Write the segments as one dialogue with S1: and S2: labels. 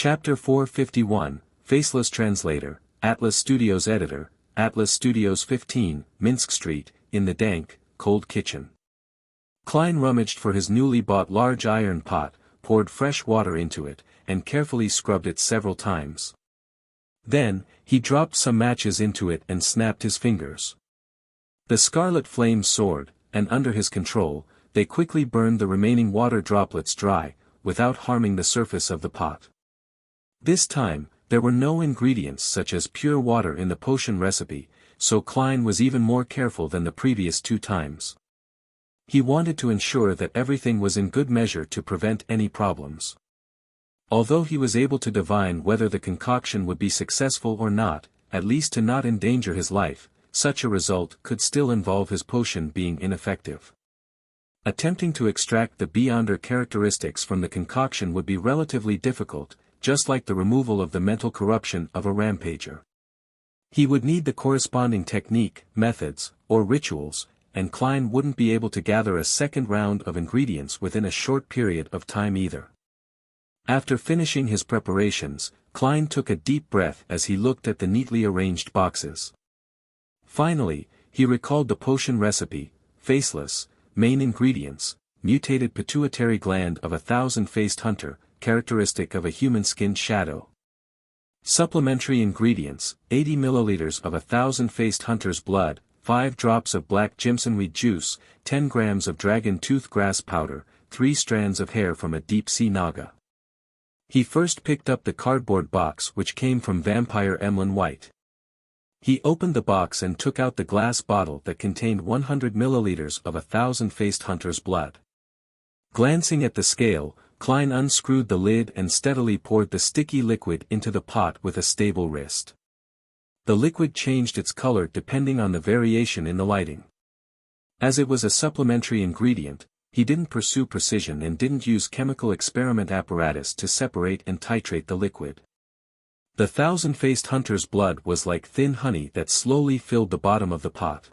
S1: Chapter 451, Faceless Translator, Atlas Studios Editor, Atlas Studios 15, Minsk Street, in the dank, cold kitchen. Klein rummaged for his newly bought large iron pot, poured fresh water into it, and carefully scrubbed it several times. Then, he dropped some matches into it and snapped his fingers. The scarlet flames soared, and under his control, they quickly burned the remaining water droplets dry, without harming the surface of the pot. This time, there were no ingredients such as pure water in the potion recipe, so Klein was even more careful than the previous 2 times. He wanted to ensure that everything was in good measure to prevent any problems. Although he was able to divine whether the concoction would be successful or not, at least to not endanger his life, such a result could still involve his potion being ineffective. Attempting to extract the beyonder characteristics from the concoction would be relatively difficult, just like the removal of the mental corruption of a rampager. He would need the corresponding technique, methods, or rituals, and Klein wouldn't be able to gather a second round of ingredients within a short period of time either. After finishing his preparations, Klein took a deep breath as he looked at the neatly arranged boxes. Finally, he recalled the potion recipe: faceless, main ingredients, mutated pituitary gland of a thousand-faced hunter, characteristic of a human-skinned shadow. Supplementary ingredients: 80 milliliters of a thousand-faced hunter's blood, 5 drops of black jimsonweed juice, 10 grams of dragon tooth grass powder, 3 strands of hair from a deep-sea naga. He first picked up the cardboard box which came from Vampire Emlyn White. He opened the box and took out the glass bottle that contained 100 milliliters of a thousand-faced hunter's blood. Glancing at the scale, Klein unscrewed the lid and steadily poured the sticky liquid into the pot with a stable wrist. The liquid changed its color depending on the variation in the lighting. As it was a supplementary ingredient, he didn't pursue precision and didn't use chemical experiment apparatus to separate and titrate the liquid. The thousand-faced hunter's blood was like thin honey that slowly filled the bottom of the pot.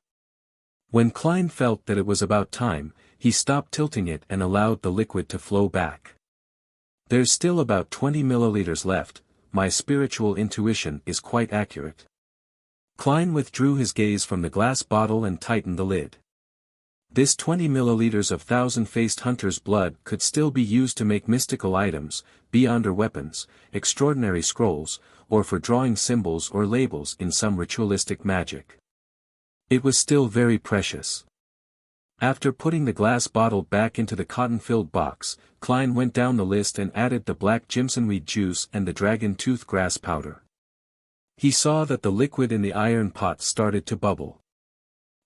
S1: When Klein felt that it was about time, he stopped tilting it and allowed the liquid to flow back. "There's still about 20 milliliters left, my spiritual intuition is quite accurate." Klein withdrew his gaze from the glass bottle and tightened the lid. This 20 milliliters of thousand-faced hunter's blood could still be used to make mystical items, beyonder weapons, extraordinary scrolls, or for drawing symbols or labels in some ritualistic magic. It was still very precious. After putting the glass bottle back into the cotton-filled box, Klein went down the list and added the black jimsonweed juice and the dragon tooth grass powder. He saw that the liquid in the iron pot started to bubble.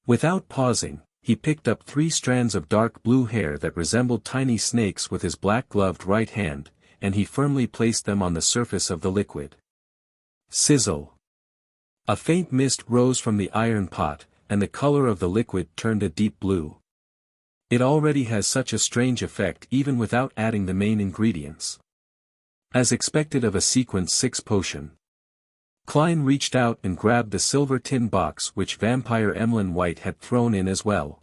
S1: Without pausing, he picked up 3 strands of dark blue hair that resembled tiny snakes with his black-gloved right hand, and he firmly placed them on the surface of the liquid. Sizzle! A faint mist rose from the iron pot, and the color of the liquid turned a deep blue. It already has such a strange effect even without adding the main ingredients. As expected of a sequence 6 potion. Klein reached out and grabbed the silver tin box which Vampire Emlyn White had thrown in as well.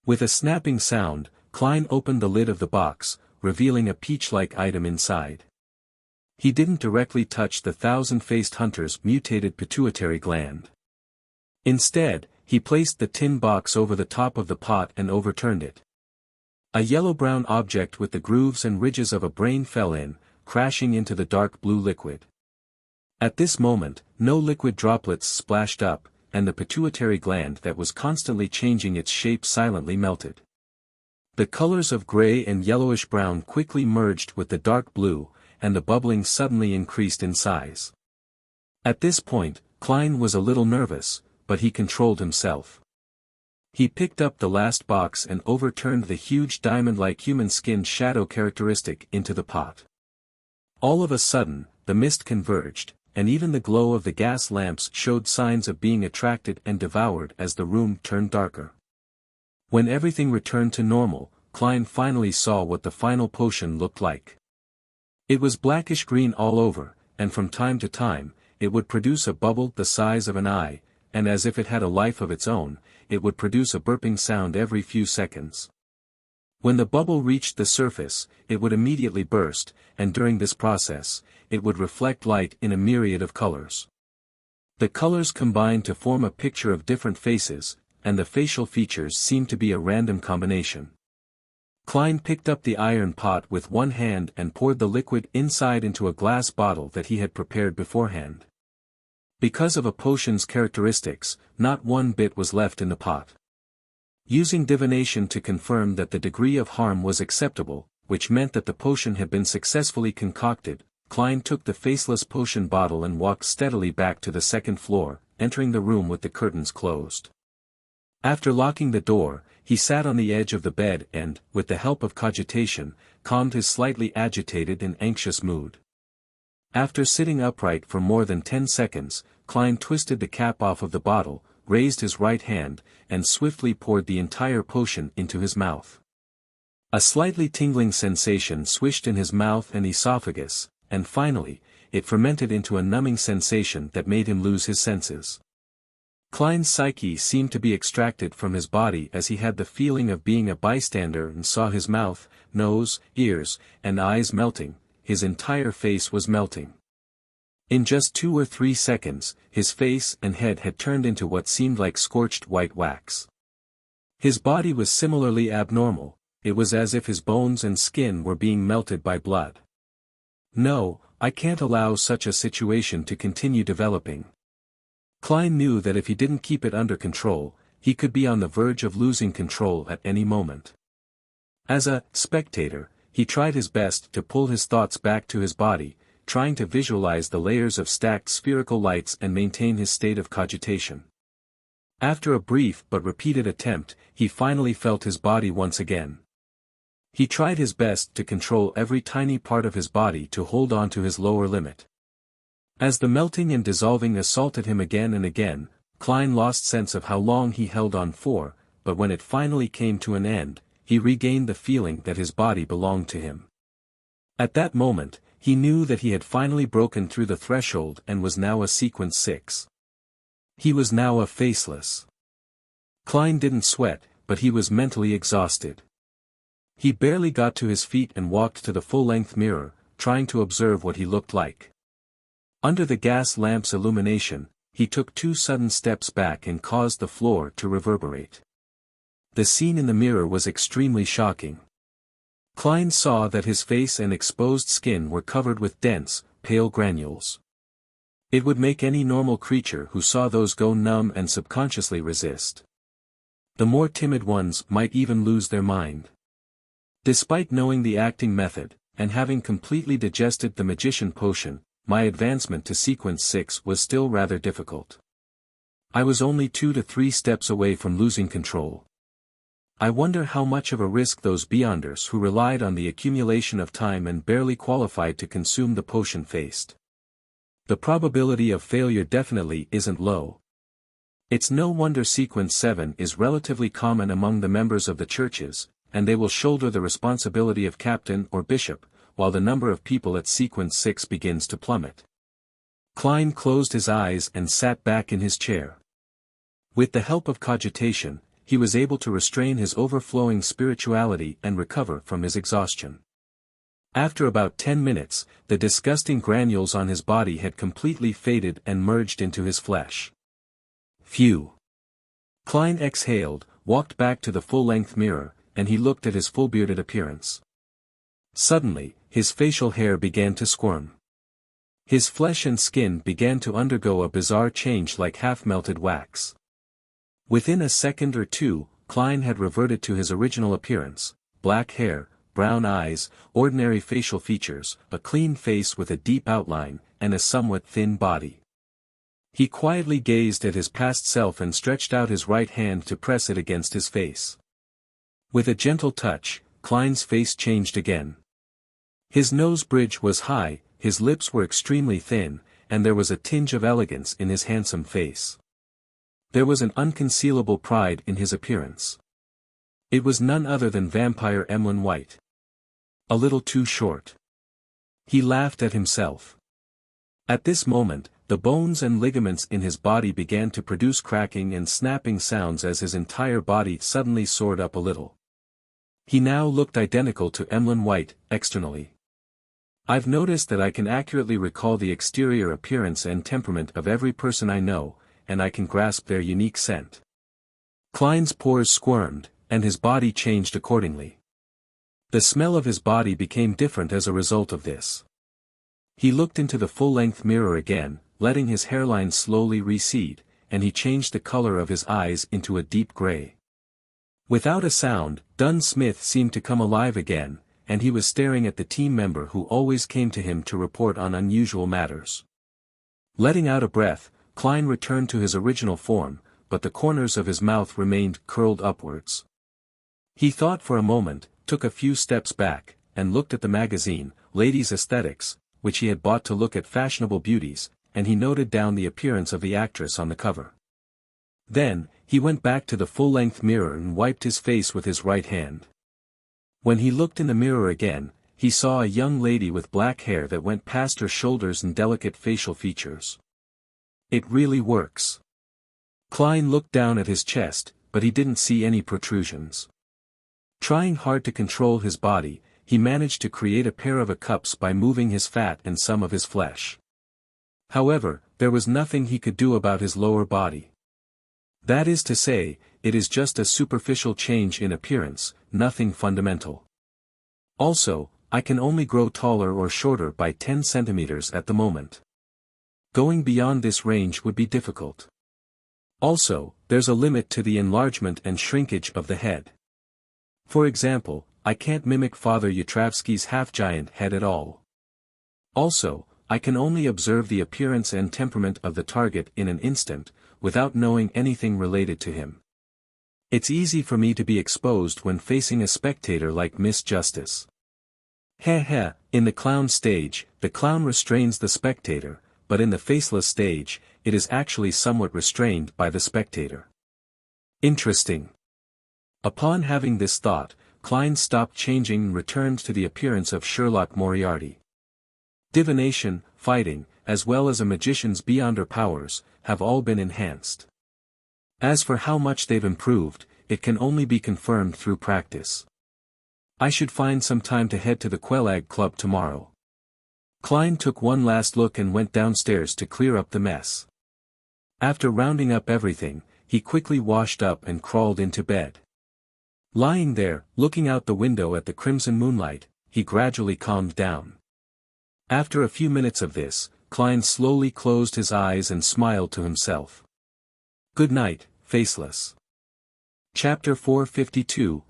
S1: With a snapping sound, Klein opened the lid of the box, revealing a peach-like item inside. He didn't directly touch the thousand-faced hunter's mutated pituitary gland. Instead, he placed the tin box over the top of the pot and overturned it. A yellow-brown object with the grooves and ridges of a brain fell in, crashing into the dark blue liquid. At this moment, no liquid droplets splashed up, and the pituitary gland that was constantly changing its shape silently melted. The colors of gray and yellowish-brown quickly merged with the dark blue, and the bubbling suddenly increased in size. At this point, Klein was a little nervous, but he controlled himself. He picked up the last box and overturned the huge diamond-like human-skinned shadow characteristic into the pot. All of a sudden, the mist converged, and even the glow of the gas lamps showed signs of being attracted and devoured as the room turned darker. When everything returned to normal, Klein finally saw what the final potion looked like. It was blackish-green all over, and from time to time, it would produce a bubble the size of an eye, and as if it had a life of its own, it would produce a burping sound every few seconds. When the bubble reached the surface, it would immediately burst, and during this process, it would reflect light in a myriad of colors. The colors combined to form a picture of different faces, and the facial features seemed to be a random combination. Klein picked up the iron pot with one hand and poured the liquid inside into a glass bottle that he had prepared beforehand. Because of a potion's characteristics, not one bit was left in the pot. Using divination to confirm that the degree of harm was acceptable, which meant that the potion had been successfully concocted, Klein took the faceless potion bottle and walked steadily back to the second floor, entering the room with the curtains closed. After locking the door, he sat on the edge of the bed and, with the help of cogitation, calmed his slightly agitated and anxious mood. After sitting upright for more than 10 seconds, Klein twisted the cap off of the bottle, raised his right hand, and swiftly poured the entire potion into his mouth. A slightly tingling sensation swished in his mouth and esophagus, and finally, it fermented into a numbing sensation that made him lose his senses. Klein's psyche seemed to be extracted from his body as he had the feeling of being a bystander and saw his mouth, nose, ears, and eyes melting. His entire face was melting. In just 2 or 3 seconds, his face and head had turned into what seemed like scorched white wax. His body was similarly abnormal, it was as if his bones and skin were being melted by blood. No, I can't allow such a situation to continue developing. Klein knew that if he didn't keep it under control, he could be on the verge of losing control at any moment. As a spectator, he tried his best to pull his thoughts back to his body, trying to visualize the layers of stacked spherical lights and maintain his state of cogitation. After a brief but repeated attempt, he finally felt his body once again. He tried his best to control every tiny part of his body to hold on to his lower limit. As the melting and dissolving assaulted him again and again, Klein lost sense of how long he held on for, but when it finally came to an end, he regained the feeling that his body belonged to him. At that moment, he knew that he had finally broken through the threshold and was now a sequence 6. He was now a faceless. Klein didn't sweat, but he was mentally exhausted. He barely got to his feet and walked to the full-length mirror, trying to observe what he looked like. Under the gas lamp's illumination, he took 2 sudden steps back and caused the floor to reverberate. The scene in the mirror was extremely shocking. Klein saw that his face and exposed skin were covered with dense, pale granules. It would make any normal creature who saw those go numb and subconsciously resist. The more timid ones might even lose their mind. Despite knowing the acting method, and having completely digested the magician potion, my advancement to sequence 6 was still rather difficult. I was only 2 to 3 steps away from losing control. I wonder how much of a risk those beyonders who relied on the accumulation of time and barely qualified to consume the potion faced. The probability of failure definitely isn't low. It's no wonder sequence 7 is relatively common among the members of the churches, and they will shoulder the responsibility of captain or bishop, while the number of people at sequence 6 begins to plummet. Klein closed his eyes and sat back in his chair. With the help of cogitation, he was able to restrain his overflowing spirituality and recover from his exhaustion. After about 10 minutes, the disgusting granules on his body had completely faded and merged into his flesh. Phew! Klein exhaled, walked back to the full-length mirror, and he looked at his full-bearded appearance. Suddenly, his facial hair began to squirm. His flesh and skin began to undergo a bizarre change like half-melted wax. Within a second or two, Klein had reverted to his original appearance: black hair, brown eyes, ordinary facial features, a clean face with a deep outline, and a somewhat thin body. He quietly gazed at his past self and stretched out his right hand to press it against his face. With a gentle touch, Klein's face changed again. His nose bridge was high, his lips were extremely thin, and there was a tinge of elegance in his handsome face. There was an unconcealable pride in his appearance. It was none other than vampire Emlyn White. A little too short. He laughed at himself. At this moment, the bones and ligaments in his body began to produce cracking and snapping sounds as his entire body suddenly soared up a little. He now looked identical to Emlyn White, externally. I've noticed that I can accurately recall the exterior appearance and temperament of every person I know, and I can grasp their unique scent. Klein's pores squirmed, and his body changed accordingly. The smell of his body became different as a result of this. He looked into the full-length mirror again, letting his hairline slowly recede, and he changed the color of his eyes into a deep gray. Without a sound, Dunn Smith seemed to come alive again, and he was staring at the team member who always came to him to report on unusual matters. Letting out a breath, Klein returned to his original form, but the corners of his mouth remained curled upwards. He thought for a moment, took a few steps back, and looked at the magazine, Ladies' Aesthetics, which he had bought to look at fashionable beauties, and he noted down the appearance of the actress on the cover. Then, he went back to the full-length mirror and wiped his face with his right hand. When he looked in the mirror again, he saw a young lady with black hair that went past her shoulders and delicate facial features. It really works. Klein looked down at his chest, but he didn't see any protrusions. Trying hard to control his body, he managed to create a pair of cups by moving his fat and some of his flesh. However, there was nothing he could do about his lower body. That is to say, it is just a superficial change in appearance, nothing fundamental. Also, I can only grow taller or shorter by 10 centimeters at the moment. Going beyond this range would be difficult. Also, there's a limit to the enlargement and shrinkage of the head. For example, I can't mimic Father Yatravsky's half-giant head at all. Also, I can only observe the appearance and temperament of the target in an instant, without knowing anything related to him. It's easy for me to be exposed when facing a spectator like Miss Justice. In the clown stage, the clown restrains the spectator, but in the faceless stage, it is actually somewhat restrained by the spectator. Interesting. Upon having this thought, Klein stopped changing and returned to the appearance of Sherlock Moriarty. Divination, fighting, as well as a magician's beyonder powers, have all been enhanced. As for how much they've improved, it can only be confirmed through practice. I should find some time to head to the Quelag Club tomorrow. Klein took one last look and went downstairs to clear up the mess. After rounding up everything, he quickly washed up and crawled into bed. Lying there, looking out the window at the crimson moonlight, he gradually calmed down. After a few minutes of this, Klein slowly closed his eyes and smiled to himself. Good night, Faceless. Chapter 452,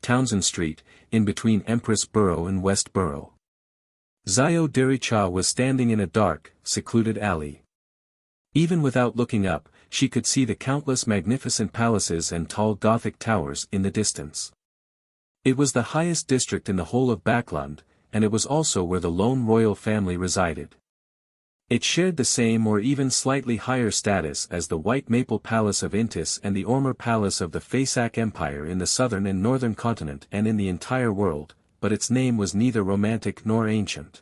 S1: Townsend Street, in between Empress Borough and West Borough. Zio Dericha was standing in a dark, secluded alley. Even without looking up, she could see the countless magnificent palaces and tall Gothic towers in the distance. It was the highest district in the whole of Backland, and it was also where the lone royal family resided. It shared the same or even slightly higher status as the White Maple Palace of Intis and the Ormer Palace of the Fasak Empire in the southern and northern continent and in the entire world, but its name was neither romantic nor ancient.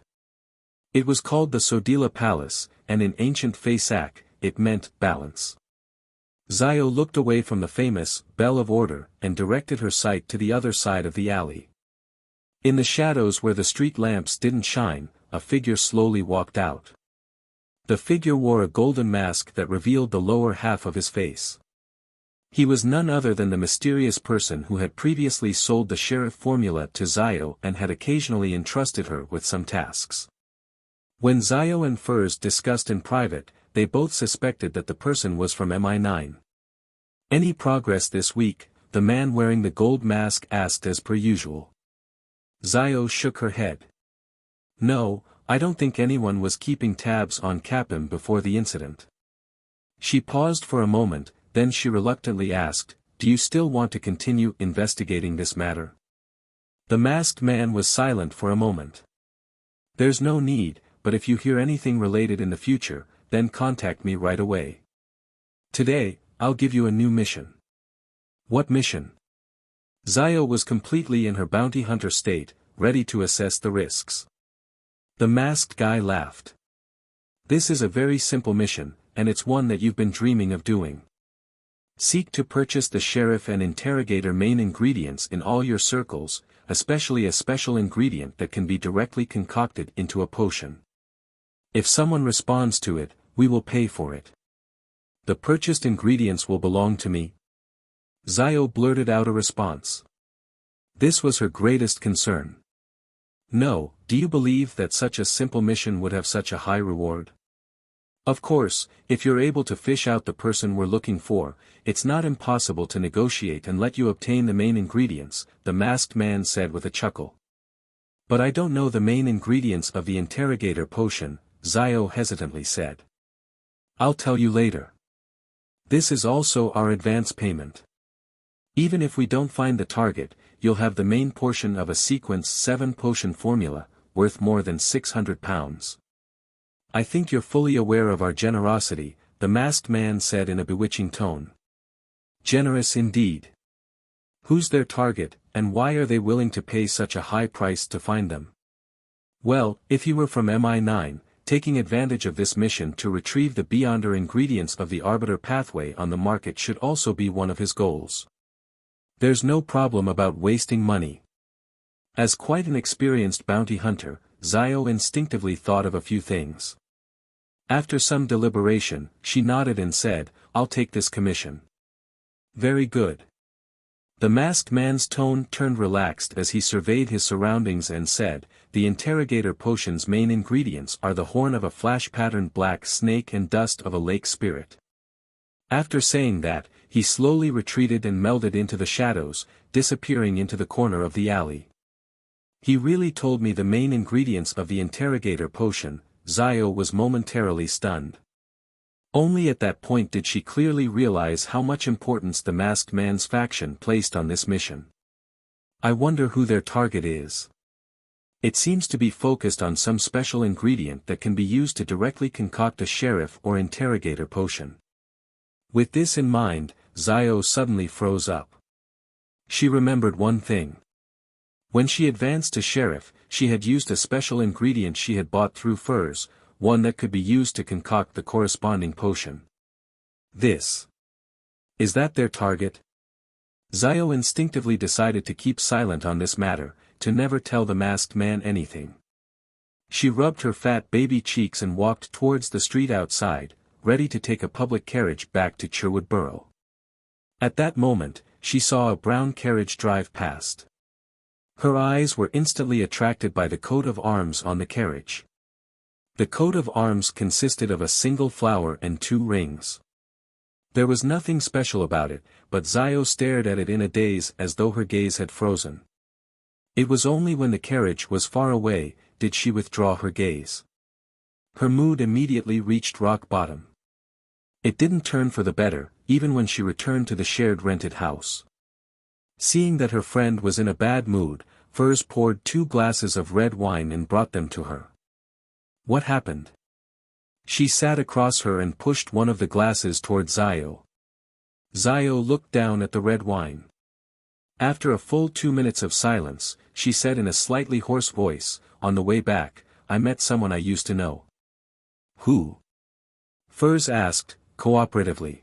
S1: It was called the Sodila Palace, and in ancient Fasak, it meant balance. Zio looked away from the famous Bell of Order and directed her sight to the other side of the alley. In the shadows where the street lamps didn't shine, a figure slowly walked out. The figure wore a golden mask that revealed the lower half of his face. He was none other than the mysterious person who had previously sold the sheriff formula to Zio and had occasionally entrusted her with some tasks. When Zio and Furs discussed in private, they both suspected that the person was from MI9. Any progress this week? The man wearing the gold mask asked as per usual. Zio shook her head. No, I don't think anyone was keeping tabs on Capim before the incident. She paused for a moment, then she reluctantly asked, do you still want to continue investigating this matter? The masked man was silent for a moment. There's no need, but if you hear anything related in the future, then contact me right away. Today, I'll give you a new mission. What mission? Zio was completely in her bounty hunter state, ready to assess the risks. The masked guy laughed. This is a very simple mission, and it's one that you've been dreaming of doing. Seek to purchase the sheriff and interrogator main ingredients in all your circles, especially a special ingredient that can be directly concocted into a potion. If someone responds to it, we will pay for it. The purchased ingredients will belong to me. Zio blurted out a response. This was her greatest concern. No, do you believe that such a simple mission would have such a high reward? Of course, if you're able to fish out the person we're looking for, it's not impossible to negotiate and let you obtain the main ingredients, the masked man said with a chuckle. But I don't know the main ingredients of the interrogator potion, Zio hesitantly said. I'll tell you later. This is also our advance payment. Even if we don't find the target, you'll have the main portion of a sequence 7 potion formula, worth more than 600 pounds. I think you're fully aware of our generosity, the masked man said in a bewitching tone. Generous indeed. Who's their target, and why are they willing to pay such a high price to find them? Well, if he were from MI9, taking advantage of this mission to retrieve the Beyonder ingredients of the Arbiter pathway on the market should also be one of his goals. There's no problem about wasting money. As quite an experienced bounty hunter, Zio instinctively thought of a few things. After some deliberation, she nodded and said, I'll take this commission. Very good. The masked man's tone turned relaxed as he surveyed his surroundings and said, the interrogator potion's main ingredients are the horn of a flash-patterned black snake and dust of a lake spirit. After saying that, he slowly retreated and melded into the shadows, disappearing into the corner of the alley. He really told me the main ingredients of the interrogator potion. Zio was momentarily stunned. Only at that point did she clearly realize how much importance the masked man's faction placed on this mission. I wonder who their target is. It seems to be focused on some special ingredient that can be used to directly concoct a sheriff or interrogator potion. With this in mind, Zio suddenly froze up. She remembered one thing. When she advanced to sheriff, she had used a special ingredient she had bought through furs, one that could be used to concoct the corresponding potion. Is that their target? Zio instinctively decided to keep silent on this matter, to never tell the masked man anything. She rubbed her fat baby cheeks and walked towards the street outside, ready to take a public carriage back to Sherwood Borough. At that moment, she saw a brown carriage drive past. Her eyes were instantly attracted by the coat of arms on the carriage. The coat of arms consisted of a single flower and 2 rings. There was nothing special about it, but Zio stared at it in a daze as though her gaze had frozen. It was only when the carriage was far away, did she withdraw her gaze. Her mood immediately reached rock bottom. It didn't turn for the better, even when she returned to the shared rented house. Seeing that her friend was in a bad mood, Furs poured 2 glasses of red wine and brought them to her. What happened? She sat across her and pushed one of the glasses toward Zio. Zio looked down at the red wine. After a full 2 minutes of silence, she said in a slightly hoarse voice, on the way back, I met someone I used to know. Who? Furs asked, cooperatively.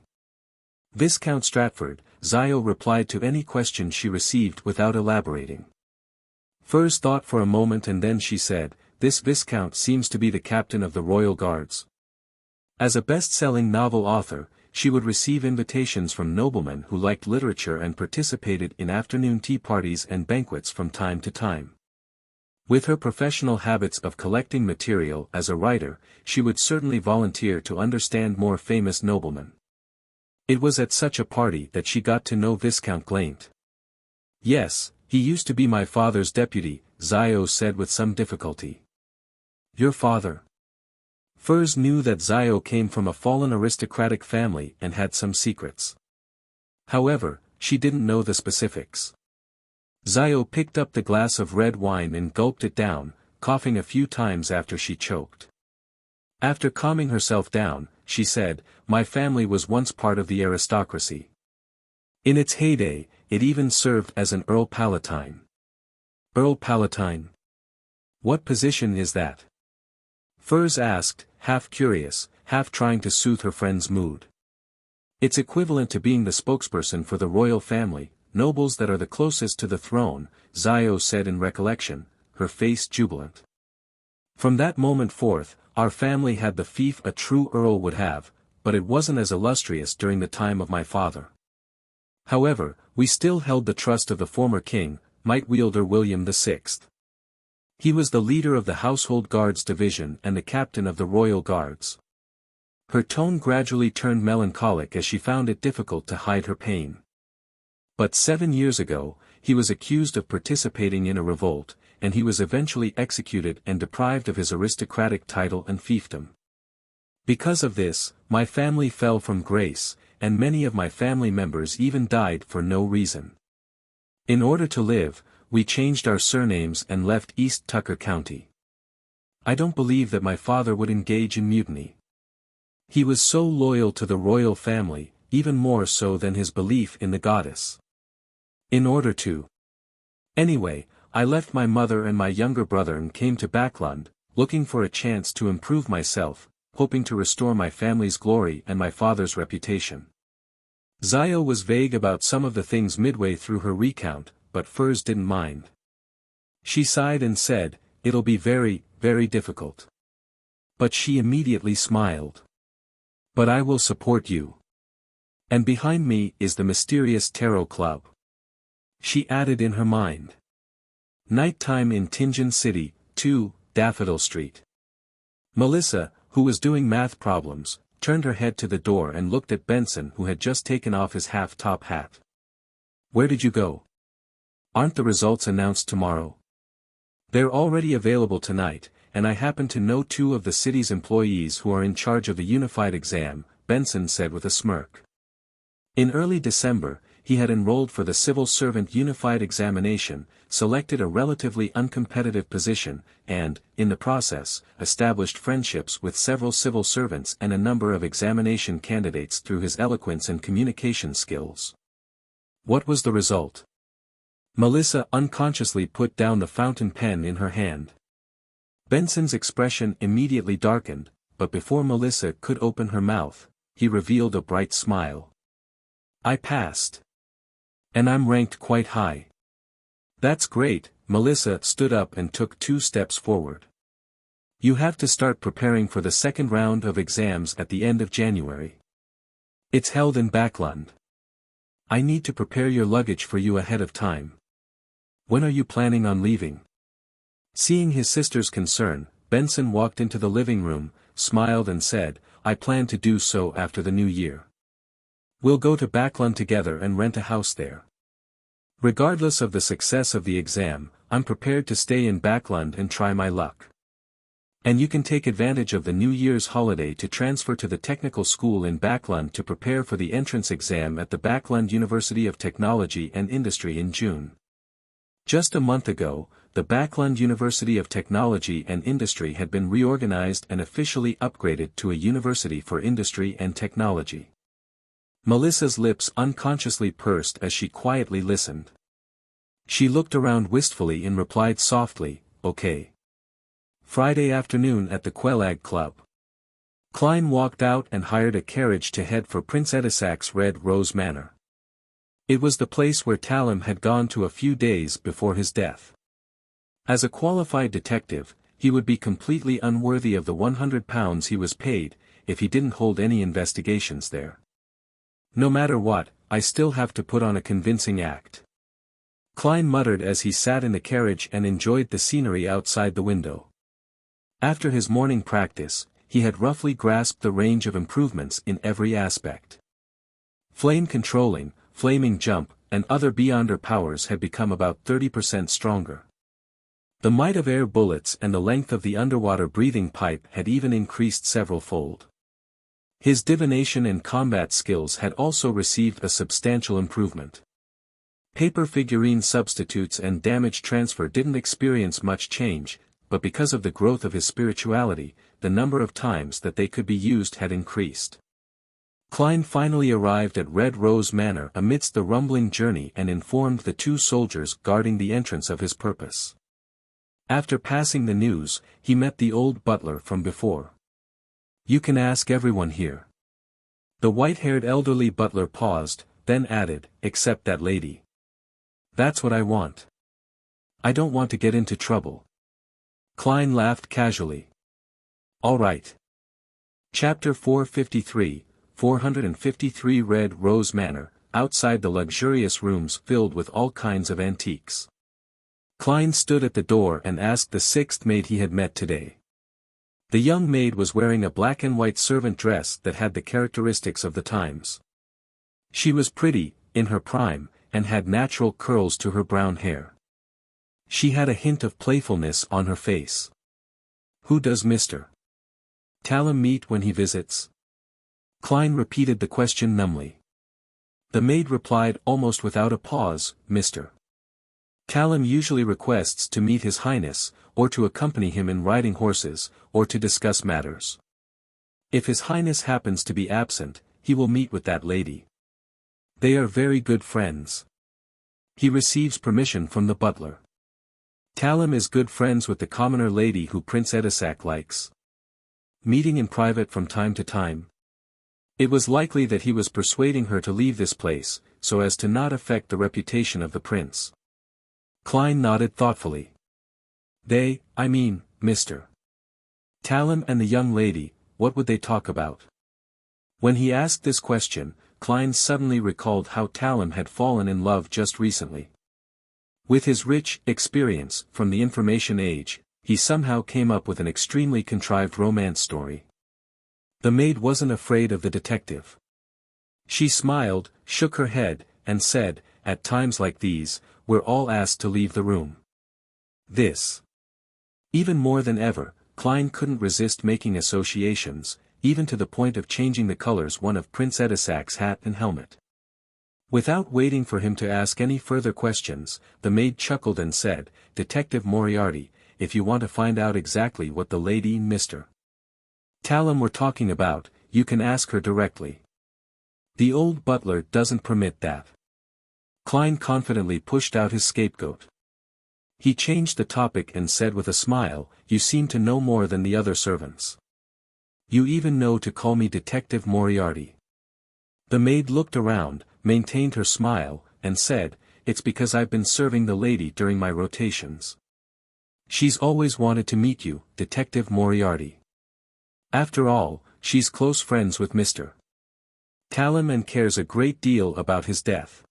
S1: Viscount Stratford, Zio replied to any question she received without elaborating. Furs thought for a moment and then she said, this Viscount seems to be the captain of the Royal Guards. As a best-selling novel author, she would receive invitations from noblemen who liked literature and participated in afternoon tea parties and banquets from time to time. With her professional habits of collecting material as a writer, she would certainly volunteer to understand more famous noblemen. It was at such a party that she got to know Viscount Glaint. Yes, he used to be my father's deputy, Zio said with some difficulty. Your father? Furs knew that Zio came from a fallen aristocratic family and had some secrets. However, she didn't know the specifics. Zio picked up the glass of red wine and gulped it down, coughing a few times after she choked. After calming herself down, she said, my family was once part of the aristocracy. In its heyday, it even served as an Earl Palatine. Earl Palatine? What position is that? Furs asked, half curious, half trying to soothe her friend's mood. It's equivalent to being the spokesperson for the royal family, nobles that are the closest to the throne, Zio said in recollection, her face jubilant. From that moment forth, our family had the fief a true earl would have, but it wasn't as illustrious during the time of my father. However, we still held the trust of the former king, might wielder William VI. He was the leader of the Household Guards Division and the captain of the Royal Guards. Her tone gradually turned melancholic as she found it difficult to hide her pain. But 7 years ago, he was accused of participating in a revolt, and he was eventually executed and deprived of his aristocratic title and fiefdom. Because of this, my family fell from grace, and many of my family members even died for no reason. In order to live, we changed our surnames and left East Tucker County. I don't believe that my father would engage in mutiny. He was so loyal to the royal family, even more so than his belief in the goddess. In order to. Anyway, I left my mother and my younger brother and came to Backlund, looking for a chance to improve myself, hoping to restore my family's glory and my father's reputation. Zio was vague about some of the things midway through her recount, but Furs didn't mind. She sighed and said, "It'll be very, very difficult." But she immediately smiled. "But I will support you. And behind me is the mysterious Tarot Club." She added in her mind. Nighttime in Tingen City, 2, Daffodil Street. Melissa, who was doing math problems, turned her head to the door and looked at Benson, who had just taken off his half-top hat. "Where did you go? Aren't the results announced tomorrow?" "They're already available tonight, and I happen to know 2 of the city's employees who are in charge of the unified exam," Benson said with a smirk. In early December, he had enrolled for the civil servant unified examination, selected a relatively uncompetitive position, and, in the process, established friendships with several civil servants and a number of examination candidates through his eloquence and communication skills. What was the result? Melissa unconsciously put down the fountain pen in her hand. Benson's expression immediately darkened, but before Melissa could open her mouth, he revealed a bright smile. "I passed. And I'm ranked quite high." "That's great." Melissa stood up and took 2 steps forward. "You have to start preparing for the second round of exams at the end of January. It's held in Backlund. I need to prepare your luggage for you ahead of time. When are you planning on leaving?" Seeing his sister's concern, Benson walked into the living room, smiled and said, "I plan to do so after the new year. We'll go to Backlund together and rent a house there. Regardless of the success of the exam, I'm prepared to stay in Backlund and try my luck. And you can take advantage of the New Year's holiday to transfer to the technical school in Backlund to prepare for the entrance exam at the Backlund University of Technology and Industry in June." Just a month ago, the Backlund University of Technology and Industry had been reorganized and officially upgraded to a University for Industry and Technology. Melissa's lips unconsciously pursed as she quietly listened. She looked around wistfully and replied softly, "Okay." Friday afternoon at the Quelag Club. Klein walked out and hired a carriage to head for Prince Edisac's Red Rose Manor. It was the place where Talim had gone to a few days before his death. As a qualified detective, he would be completely unworthy of the £100 he was paid, if he didn't hold any investigations there. "No matter what, I still have to put on a convincing act," Klein muttered as he sat in the carriage and enjoyed the scenery outside the window. After his morning practice, he had roughly grasped the range of improvements in every aspect. Flame controlling, flaming jump, and other beyonder powers had become about 30% stronger. The might of air bullets and the length of the underwater breathing pipe had even increased several-fold. His divination and combat skills had also received a substantial improvement. Paper figurine substitutes and damage transfer didn't experience much change, but because of the growth of his spirituality, the number of times that they could be used had increased. Klein finally arrived at Red Rose Manor amidst the rumbling journey and informed the 2 soldiers guarding the entrance of his purpose. After passing the news, he met the old butler from before. "You can ask everyone here. The white-haired elderly butler paused, then added, "Except that lady. That's what I want. I don't want to get into trouble." Klein laughed casually. "All right." Chapter 453, 453 Red Rose Manor, outside the luxurious rooms filled with all kinds of antiques. Klein stood at the door and asked the sixth maid he had met today. The young maid was wearing a black and white servant dress that had the characteristics of the times. She was pretty, in her prime, and had natural curls to her brown hair. She had a hint of playfulness on her face. "Who does Mr. Talem meet when he visits?" Klein repeated the question numbly. The maid replied almost without a pause, "Mr. Talem usually requests to meet His Highness, or to accompany him in riding horses, or to discuss matters. If His Highness happens to be absent, he will meet with that lady. They are very good friends. He receives permission from the butler. Talem is good friends with the commoner lady who Prince Edisac likes. Meeting in private from time to time. It was likely that he was persuading her to leave this place, so as to not affect the reputation of the prince." Klein nodded thoughtfully. I mean, Mr. Talem and the young lady, what would they talk about?" When he asked this question, Klein suddenly recalled how Talem had fallen in love just recently. With his rich experience from the information age, he somehow came up with an extremely contrived romance story. The maid wasn't afraid of the detective. She smiled, shook her head, and said, "At times like these, we're all asked to leave the room." This. Even more than ever, Klein couldn't resist making associations, even to the point of changing the colors one of Prince Edisac's hat and helmet. Without waiting for him to ask any further questions, the maid chuckled and said, "Detective Moriarty, if you want to find out exactly what the lady Mr. Talem were talking about, you can ask her directly. The old butler doesn't permit that." Klein confidently pushed out his scapegoat. He changed the topic and said with a smile, "You seem to know more than the other servants. You even know to call me Detective Moriarty." The maid looked around, maintained her smile, and said, "It's because I've been serving the lady during my rotations. She's always wanted to meet you, Detective Moriarty. After all, she's close friends with Mr. Talem and cares a great deal about his death.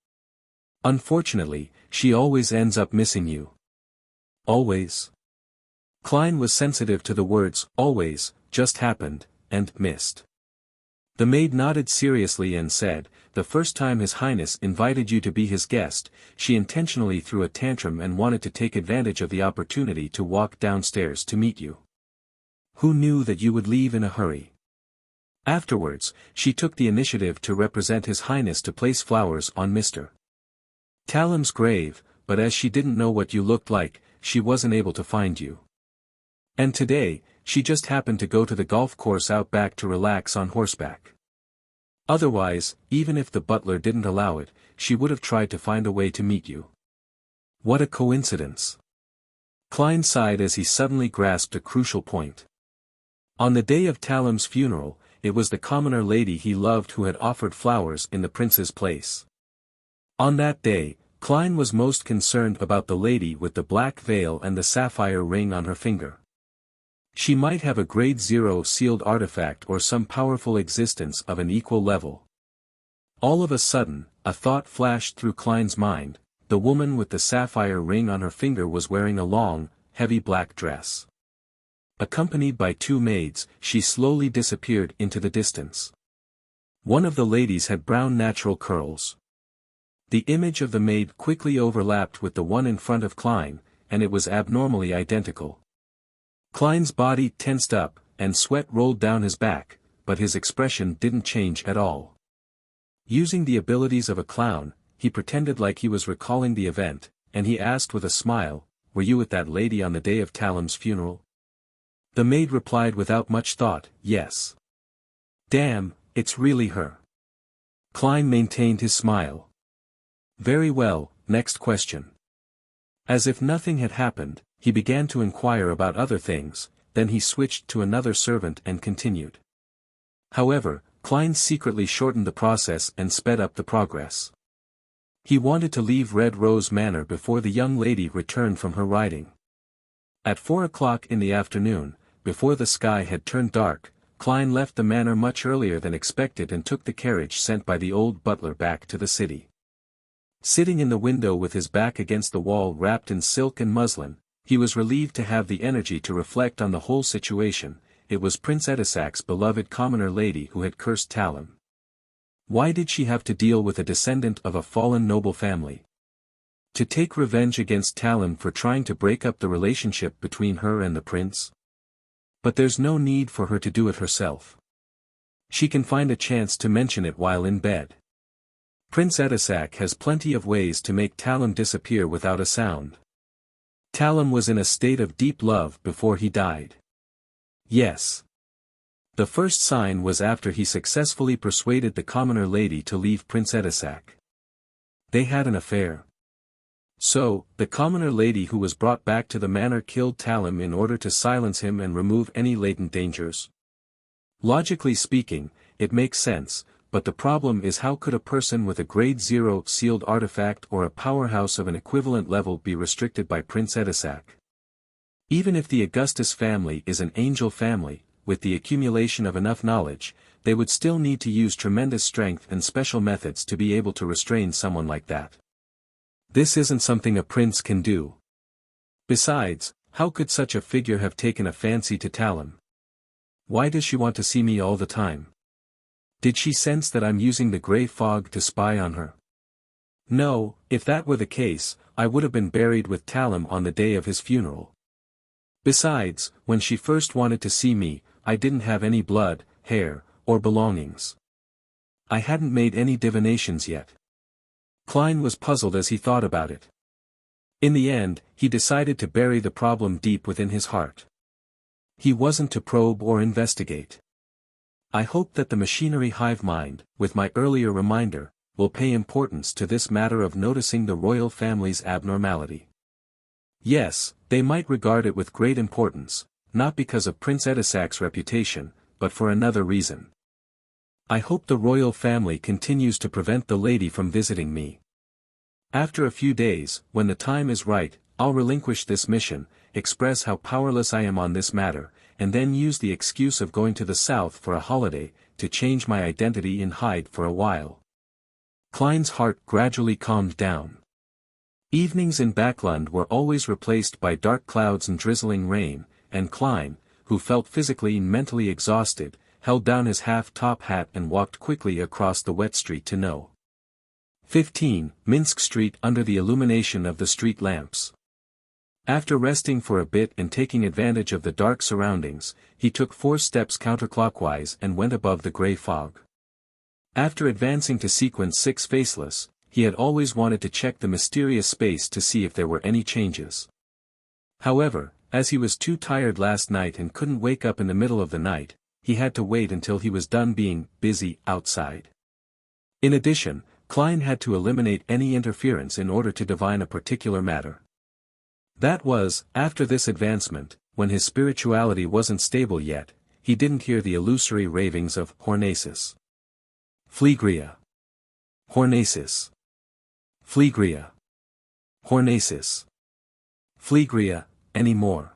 S1: Unfortunately, she always ends up missing you." "Always?" Klein was sensitive to the words, "always," "just happened," and "missed." The maid nodded seriously and said, "The first time His Highness invited you to be his guest, she intentionally threw a tantrum and wanted to take advantage of the opportunity to walk downstairs to meet you. Who knew that you would leave in a hurry? Afterwards, she took the initiative to represent His Highness to place flowers on Mr. Talem's grave, but as she didn't know what you looked like, she wasn't able to find you. And today, she just happened to go to the golf course out back to relax on horseback. Otherwise, even if the butler didn't allow it, she would have tried to find a way to meet you. What a coincidence." Klein sighed as he suddenly grasped a crucial point. On the day of Talem's funeral, it was the commoner lady he loved who had offered flowers in the prince's place. On that day, Klein was most concerned about the lady with the black veil and the sapphire ring on her finger. She might have a grade 0 sealed artifact or some powerful existence of an equal level. All of a sudden, a thought flashed through Klein's mind: the woman with the sapphire ring on her finger was wearing a long, heavy black dress. Accompanied by two maids, she slowly disappeared into the distance. One of the ladies had brown natural curls. The image of the maid quickly overlapped with the one in front of Klein, and it was abnormally identical. Klein's body tensed up, and sweat rolled down his back, but his expression didn't change at all. Using the abilities of a clown, he pretended like he was recalling the event, and he asked with a smile, "Were you with that lady on the day of Talem's funeral?" The maid replied without much thought, "Yes." "Damn, it's really her." Klein maintained his smile. "Very well, next question." As if nothing had happened, he began to inquire about other things, then he switched to another servant and continued. "However, Klein secretly shortened the process and sped up the progress. He wanted to leave Red Rose Manor before the young lady returned from her riding. At 4 o'clock in the afternoon, before the sky had turned dark, Klein left the manor much earlier than expected and took the carriage sent by the old butler back to the city. Sitting in the window with his back against the wall wrapped in silk and muslin, he was relieved to have the energy to reflect on the whole situation. It was Prince Edisac's beloved commoner lady who had cursed Talon. Why did she have to deal with a descendant of a fallen noble family? To take revenge against Talon for trying to break up the relationship between her and the prince? But there's no need for her to do it herself. She can find a chance to mention it while in bed. Prince Edisac has plenty of ways to make Talon disappear without a sound. Talon was in a state of deep love before he died. Yes. The first sign was after he successfully persuaded the commoner lady to leave Prince Edisac. They had an affair. So, the commoner lady who was brought back to the manor killed Talon in order to silence him and remove any latent dangers. Logically speaking, it makes sense, but the problem is how could a person with a grade 0 sealed artifact or a powerhouse of an equivalent level be restricted by Prince Edisac? Even if the Augustus family is an angel family, with the accumulation of enough knowledge, they would still need to use tremendous strength and special methods to be able to restrain someone like that. This isn't something a prince can do. Besides, how could such a figure have taken a fancy to Talon? Why does she want to see me all the time? Did she sense that I'm using the grey fog to spy on her? No, if that were the case, I would have been buried with Talon on the day of his funeral. Besides, when she first wanted to see me, I didn't have any blood, hair, or belongings. I hadn't made any divinations yet. Klein was puzzled as he thought about it. In the end, he decided to bury the problem deep within his heart. He wasn't to probe or investigate. I hope that the machinery hive mind, with my earlier reminder, will pay importance to this matter of noticing the royal family's abnormality. Yes, they might regard it with great importance, not because of Prince Edisac's reputation, but for another reason. I hope the royal family continues to prevent the lady from visiting me. After a few days, when the time is right, I'll relinquish this mission, express how powerless I am on this matter, and then use the excuse of going to the south for a holiday, to change my identity and hide for a while. Klein's heart gradually calmed down. Evenings in Backlund were always replaced by dark clouds and drizzling rain, and Klein, who felt physically and mentally exhausted, held down his half-top hat and walked quickly across the wet street to No. 15, Minsk Street under the illumination of the street lamps. After resting for a bit and taking advantage of the dark surroundings, he took 4 steps counterclockwise and went above the grey fog. After advancing to sequence 6 Faceless, he had always wanted to check the mysterious space to see if there were any changes. However, as he was too tired last night and couldn't wake up in the middle of the night, he had to wait until he was done being busy outside. In addition, Klein had to eliminate any interference in order to divine a particular matter. That was, after this advancement, when his spirituality wasn't stable yet, he didn't hear the illusory ravings of Hornacis. Phlegria. Hornacis. Phlegria. Hornacis. Phlegria, anymore.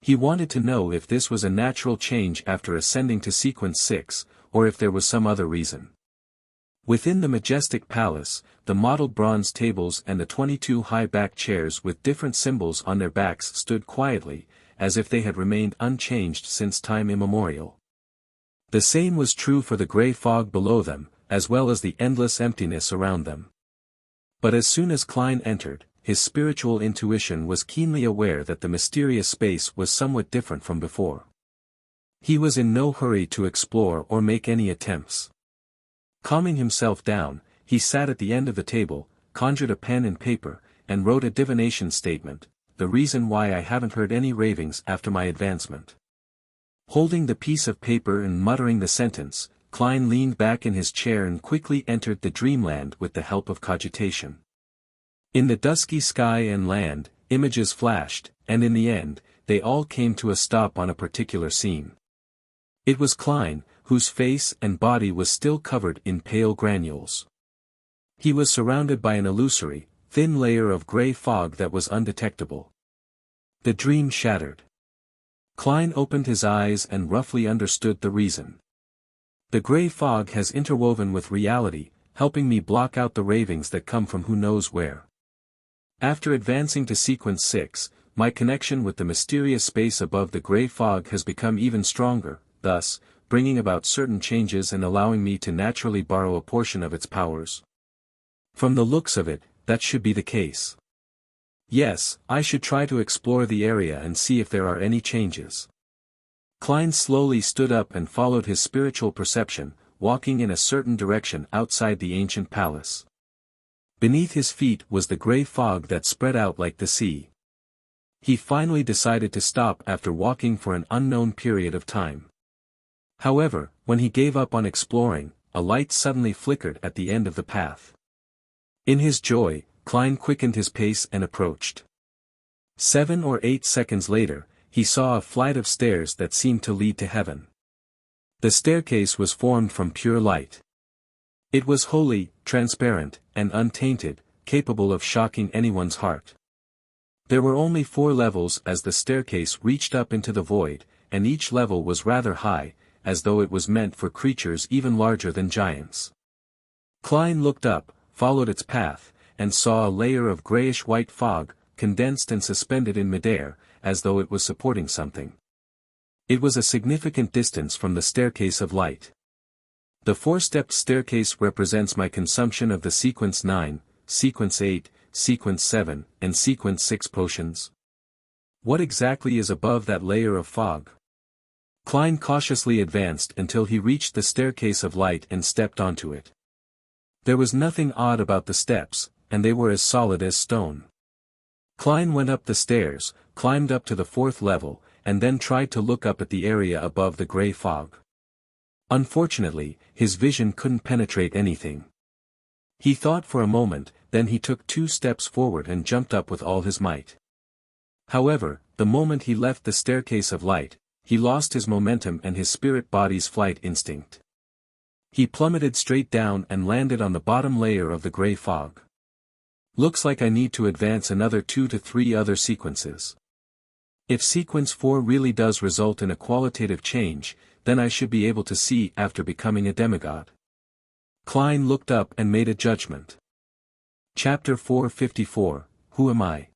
S1: He wanted to know if this was a natural change after ascending to sequence 6, or if there was some other reason. Within the majestic palace, the modeled bronze tables and the 22 high-backed chairs with different symbols on their backs stood quietly, as if they had remained unchanged since time immemorial. The same was true for the grey fog below them, as well as the endless emptiness around them. But as soon as Klein entered, his spiritual intuition was keenly aware that the mysterious space was somewhat different from before. He was in no hurry to explore or make any attempts. Calming himself down, he sat at the end of the table, conjured a pen and paper, and wrote a divination statement, the reason why I haven't heard any ravings after my advancement. Holding the piece of paper and muttering the sentence, Klein leaned back in his chair and quickly entered the dreamland with the help of cogitation. In the dusky sky and land, images flashed, and in the end, they all came to a stop on a particular scene. It was Klein, whose face and body was still covered in pale granules. He was surrounded by an illusory, thin layer of gray fog that was undetectable. The dream shattered. Klein opened his eyes and roughly understood the reason. The gray fog has interwoven with reality, helping me block out the ravings that come from who knows where. After advancing to sequence 6, my connection with the mysterious space above the gray fog has become even stronger, thus, bringing about certain changes and allowing me to naturally borrow a portion of its powers. From the looks of it, that should be the case. Yes, I should try to explore the area and see if there are any changes. Klein slowly stood up and followed his spiritual perception, walking in a certain direction outside the ancient palace. Beneath his feet was the gray fog that spread out like the sea. He finally decided to stop after walking for an unknown period of time. However, when he gave up on exploring, a light suddenly flickered at the end of the path. In his joy, Klein quickened his pace and approached. 7 or 8 seconds later, he saw a flight of stairs that seemed to lead to heaven. The staircase was formed from pure light. It was holy, transparent, and untainted, capable of shocking anyone's heart. There were only 4 levels as the staircase reached up into the void, and each level was rather high, as though it was meant for creatures even larger than giants. Klein looked up, followed its path, and saw a layer of grayish-white fog, condensed and suspended in midair, as though it was supporting something. It was a significant distance from the staircase of light. The 4-stepped staircase represents my consumption of the sequence 9, sequence 8, sequence 7, and sequence 6 potions. What exactly is above that layer of fog? Klein cautiously advanced until he reached the staircase of light and stepped onto it. There was nothing odd about the steps, and they were as solid as stone. Klein went up the stairs, climbed up to the 4th level, and then tried to look up at the area above the gray fog. Unfortunately, his vision couldn't penetrate anything. He thought for a moment, then he took 2 steps forward and jumped up with all his might. However, the moment he left the staircase of light, he lost his momentum and his spirit body's flight instinct. He plummeted straight down and landed on the bottom layer of the gray fog. Looks like I need to advance another 2 to 3 other sequences. If sequence 4 really does result in a qualitative change, then I should be able to see after becoming a demigod. Klein looked up and made a judgment. Chapter 454, Who Am I?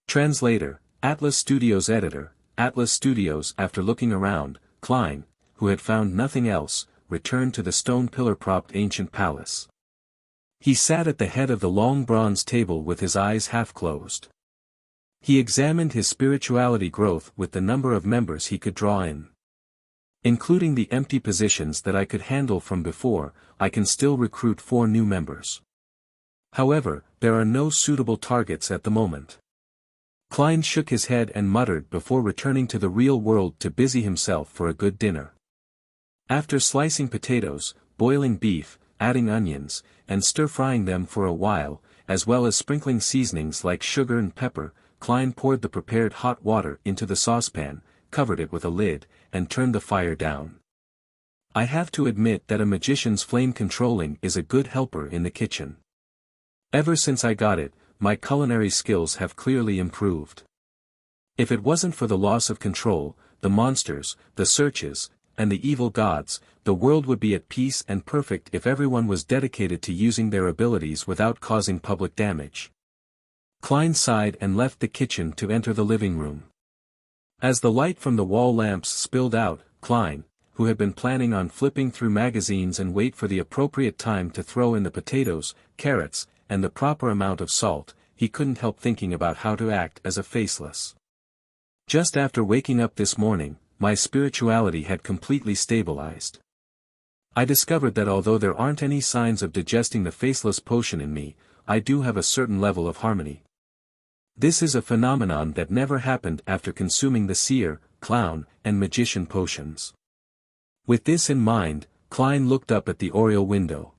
S1: Translator, Atlas Studios Editor, Atlas Studios. After looking around, Klein, who had found nothing else, returned to the stone pillar-propped ancient palace. He sat at the head of the long bronze table with his eyes half closed. He examined his spirituality growth with the number of members he could draw in. Including the empty positions that I could handle from before, I can still recruit 4 new members. However, there are no suitable targets at the moment. Klein shook his head and muttered before returning to the real world to busy himself for a good dinner. After slicing potatoes, boiling beef, adding onions, and stir-frying them for a while, as well as sprinkling seasonings like sugar and pepper, Klein poured the prepared hot water into the saucepan, covered it with a lid, and turned the fire down. I have to admit that a magician's flame controlling is a good helper in the kitchen. Ever since I got it, my culinary skills have clearly improved. If it wasn't for the loss of control, the monsters, the searches, and the evil gods, the world would be at peace and perfect if everyone was dedicated to using their abilities without causing public damage. Klein sighed and left the kitchen to enter the living room. As the light from the wall lamps spilled out, Klein, who had been planning on flipping through magazines and wait for the appropriate time to throw in the potatoes, carrots, and the proper amount of salt, he couldn't help thinking about how to act as a faceless. Just after waking up this morning, my spirituality had completely stabilized. I discovered that although there aren't any signs of digesting the faceless potion in me, I do have a certain level of harmony. This is a phenomenon that never happened after consuming the seer, clown, and magician potions. With this in mind, Klein looked up at the oriel window.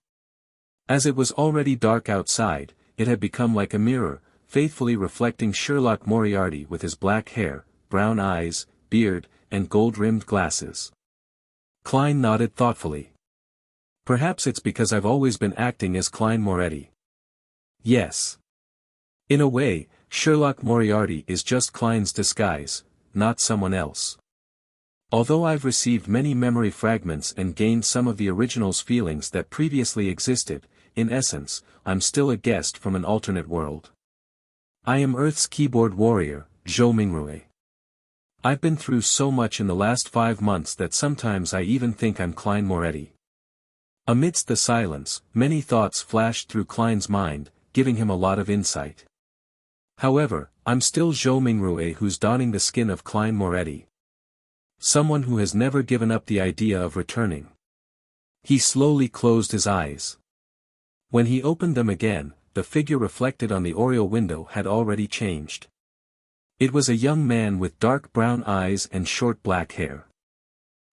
S1: As it was already dark outside, it had become like a mirror, faithfully reflecting Sherlock Moriarty with his black hair, brown eyes, beard, and gold-rimmed glasses. Klein nodded thoughtfully. Perhaps it's because I've always been acting as Klein Moretti. Yes. In a way, Sherlock Moriarty is just Klein's disguise, not someone else. Although I've received many memory fragments and gained some of the original's feelings that previously existed, in essence, I'm still a guest from an alternate world. I am Earth's keyboard warrior, Zhou Mingrui. I've been through so much in the last 5 months that sometimes I even think I'm Klein Moretti. Amidst the silence, many thoughts flashed through Klein's mind, giving him a lot of insight. However, I'm still Zhou Mingrui, who's donning the skin of Klein Moretti. Someone who has never given up the idea of returning. He slowly closed his eyes. When he opened them again, the figure reflected on the oriel window had already changed. It was a young man with dark brown eyes and short black hair.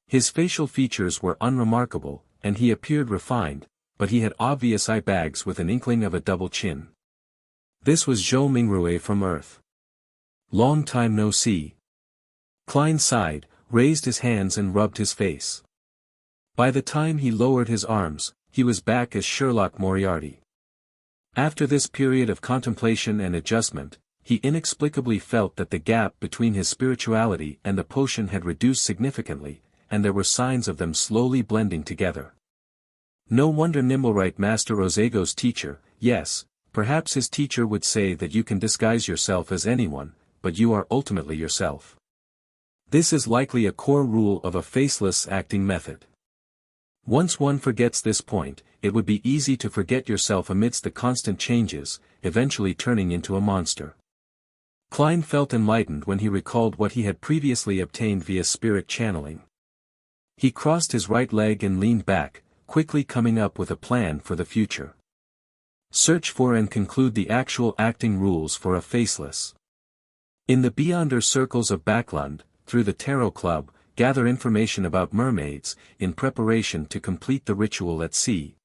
S1: His facial features were unremarkable, and he appeared refined, but he had obvious eye bags with an inkling of a double chin. This was Zhou Mingrui from Earth. Long time no see. Klein sighed, raised his hands and rubbed his face. By the time he lowered his arms, he was back as Sherlock Moriarty. After this period of contemplation and adjustment, he inexplicably felt that the gap between his spirituality and the potion had reduced significantly, and there were signs of them slowly blending together. No wonder Nimblewright Master Ozago's teacher, yes, perhaps his teacher would say that you can disguise yourself as anyone, but you are ultimately yourself. This is likely a core rule of a faceless acting method. Once one forgets this point, it would be easy to forget yourself amidst the constant changes, eventually turning into a monster. Klein felt enlightened when he recalled what he had previously obtained via spirit channeling. He crossed his right leg and leaned back, quickly coming up with a plan for the future. Search for and conclude the actual acting rules for a faceless. In the Beyonder circles of Backlund, through the Tarot Club, gather information about mermaids, in preparation to complete the ritual at sea.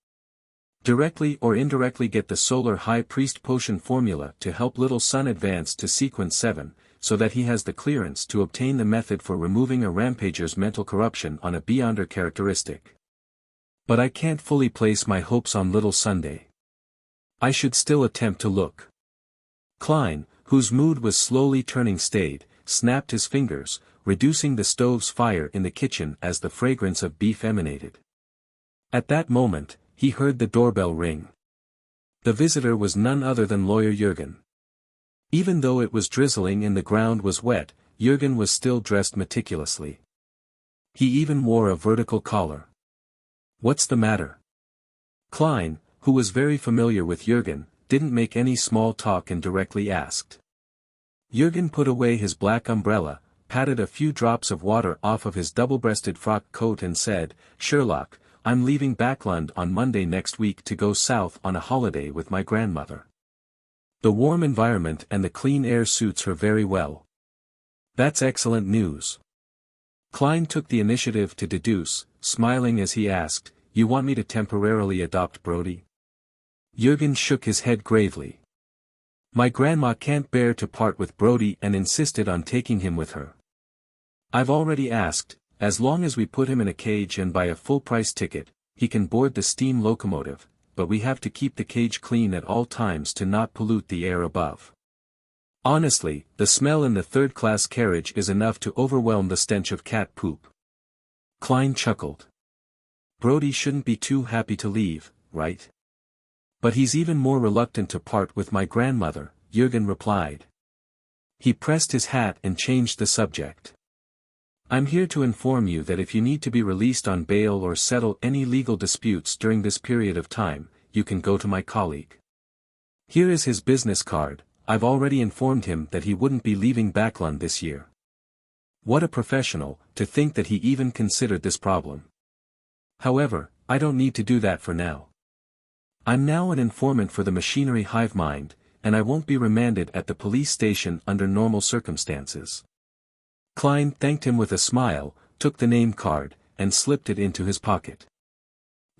S1: Directly or indirectly get the Solar High Priest potion formula to help Little Sun advance to Sequence 7, so that he has the clearance to obtain the method for removing a rampager's mental corruption on a Beyonder characteristic. But I can't fully place my hopes on Little Sunday. I should still attempt to look. Klein, whose mood was slowly turning staid, snapped his fingers, reducing the stove's fire in the kitchen as the fragrance of beef emanated. At that moment, he heard the doorbell ring. The visitor was none other than Lawyer Jürgen. Even though it was drizzling and the ground was wet, Jürgen was still dressed meticulously. He even wore a vertical collar. "What's the matter?" Klein, who was very familiar with Jürgen, didn't make any small talk and directly asked. Jürgen put away his black umbrella, patted a few drops of water off of his double-breasted frock coat and said, "Sherlock, I'm leaving Backlund on Monday next week to go south on a holiday with my grandmother. The warm environment and the clean air suits her very well." "That's excellent news." Klein took the initiative to deduce, smiling as he asked, "You want me to temporarily adopt Brody?" Jürgen shook his head gravely. "My grandma can't bear to part with Brody and insisted on taking him with her. I've already asked, as long as we put him in a cage and buy a full-price ticket, he can board the steam locomotive, but we have to keep the cage clean at all times to not pollute the air above. Honestly, the smell in the third-class carriage is enough to overwhelm the stench of cat poop." Klein chuckled. "Brody shouldn't be too happy to leave, right? But he's even more reluctant to part with my grandmother," Jürgen replied. He pressed his hat and changed the subject. "I'm here to inform you that if you need to be released on bail or settle any legal disputes during this period of time, you can go to my colleague. Here is his business card. I've already informed him that he wouldn't be leaving Backlund this year." What a professional, to think that he even considered this problem. "However, I don't need to do that for now. I'm now an informant for the machinery hive mind, and I won't be remanded at the police station under normal circumstances." Klein thanked him with a smile, took the name card, and slipped it into his pocket.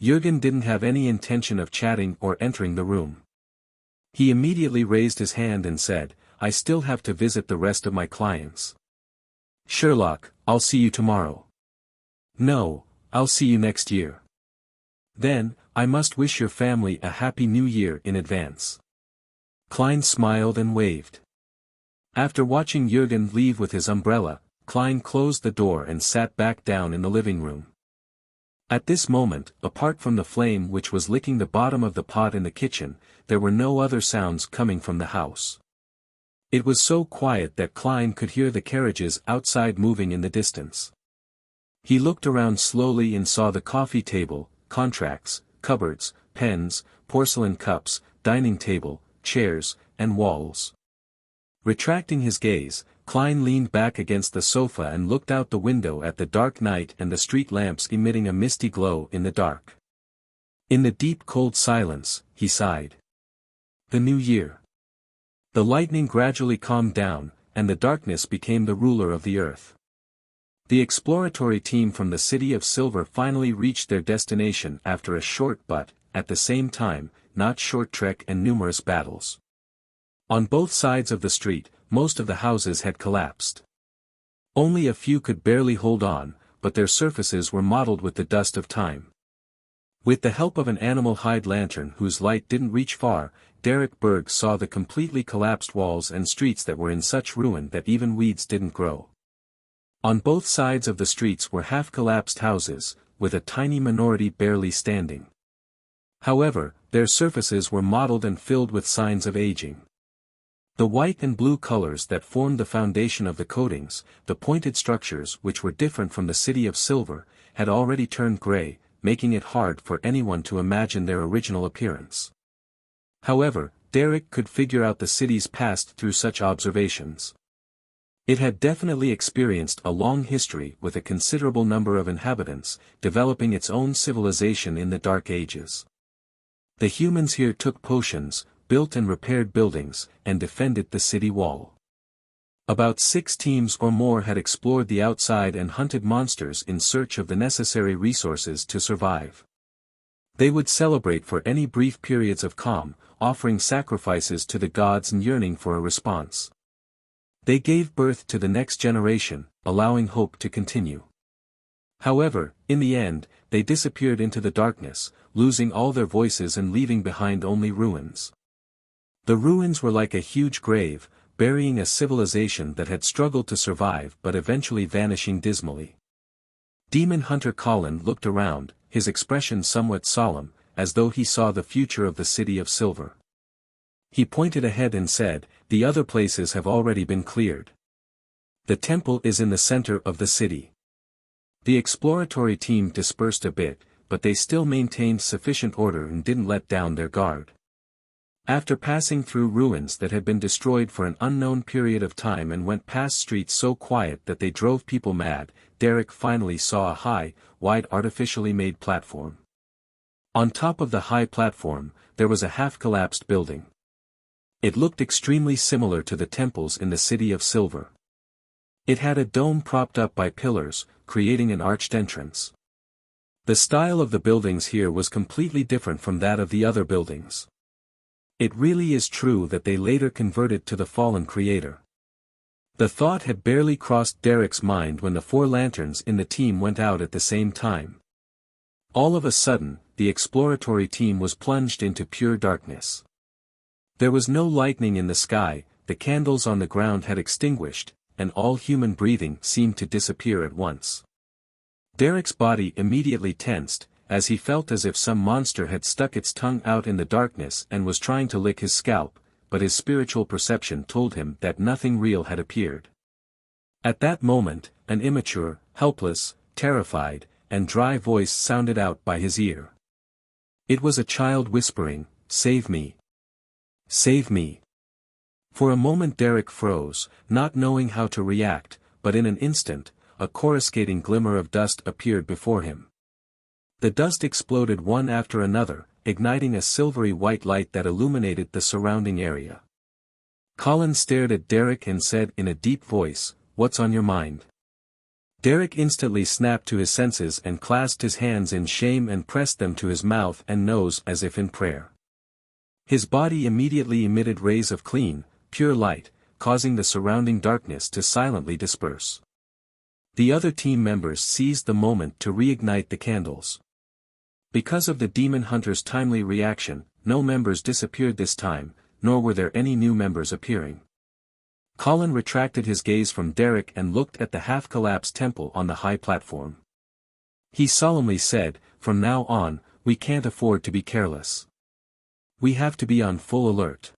S1: Jürgen didn't have any intention of chatting or entering the room. He immediately raised his hand and said, "I still have to visit the rest of my clients. Sherlock, I'll see you tomorrow." "No, I'll see you next year. Then, I must wish your family a happy new year in advance." Klein smiled and waved. After watching Jürgen leave with his umbrella, Klein closed the door and sat back down in the living room. At this moment, apart from the flame which was licking the bottom of the pot in the kitchen, there were no other sounds coming from the house. It was so quiet that Klein could hear the carriages outside moving in the distance. He looked around slowly and saw the coffee table, contracts, cupboards, pens, porcelain cups, dining table, chairs, and walls. Retracting his gaze, Klein leaned back against the sofa and looked out the window at the dark night and the street lamps emitting a misty glow in the dark. In the deep cold silence, he sighed. The new year. The lightning gradually calmed down, and the darkness became the ruler of the earth. The exploratory team from the City of Silver finally reached their destination after a short but, at the same time, not short trek and numerous battles. On both sides of the street, most of the houses had collapsed. Only a few could barely hold on, but their surfaces were mottled with the dust of time. With the help of an animal hide lantern whose light didn't reach far, Derek Berg saw the completely collapsed walls and streets that were in such ruin that even weeds didn't grow. On both sides of the streets were half-collapsed houses, with a tiny minority barely standing. However, their surfaces were mottled and filled with signs of aging. The white and blue colors that formed the foundation of the coatings, the pointed structures which were different from the City of Silver, had already turned gray, making it hard for anyone to imagine their original appearance. However, Derek could figure out the city's past through such observations. It had definitely experienced a long history with a considerable number of inhabitants, developing its own civilization in the Dark Ages. The humans here took potions, built and repaired buildings, and defended the city wall. About 6 teams or more had explored the outside and hunted monsters in search of the necessary resources to survive. They would celebrate for any brief periods of calm, offering sacrifices to the gods and yearning for a response. They gave birth to the next generation, allowing hope to continue. However, in the end, they disappeared into the darkness, losing all their voices and leaving behind only ruins. The ruins were like a huge grave, burying a civilization that had struggled to survive but eventually vanishing dismally. Demon Hunter Colin looked around, his expression somewhat solemn, as though he saw the future of the City of Silver. He pointed ahead and said, "The other places have already been cleared. The temple is in the center of the city." The exploratory team dispersed a bit, but they still maintained sufficient order and didn't let down their guard. After passing through ruins that had been destroyed for an unknown period of time and went past streets so quiet that they drove people mad, Derek finally saw a high, wide artificially made platform. On top of the high platform, there was a half-collapsed building. It looked extremely similar to the temples in the City of Silver. It had a dome propped up by pillars, creating an arched entrance. The style of the buildings here was completely different from that of the other buildings. It really is true that they later converted to the fallen creator. The thought had barely crossed Derek's mind when the 4 lanterns in the team went out at the same time. All of a sudden, the exploratory team was plunged into pure darkness. There was no lightning in the sky, the candles on the ground had extinguished, and all human breathing seemed to disappear at once. Derek's body immediately tensed, as he felt as if some monster had stuck its tongue out in the darkness and was trying to lick his scalp, but his spiritual perception told him that nothing real had appeared. At that moment, an immature, helpless, terrified, and dry voice sounded out by his ear. It was a child whispering, "Save me! Save me!" For a moment Derek froze, not knowing how to react, but in an instant, a coruscating glimmer of dust appeared before him. The dust exploded one after another, igniting a silvery white light that illuminated the surrounding area. Colin stared at Derek and said in a deep voice, "What's on your mind?" Derek instantly snapped to his senses and clasped his hands in shame and pressed them to his mouth and nose as if in prayer. His body immediately emitted rays of clean, pure light, causing the surrounding darkness to silently disperse. The other team members seized the moment to reignite the candles. Because of the demon hunter's timely reaction, no members disappeared this time, nor were there any new members appearing. Colin retracted his gaze from Derek and looked at the half-collapsed temple on the high platform. He solemnly said, "From now on, we can't afford to be careless. We have to be on full alert."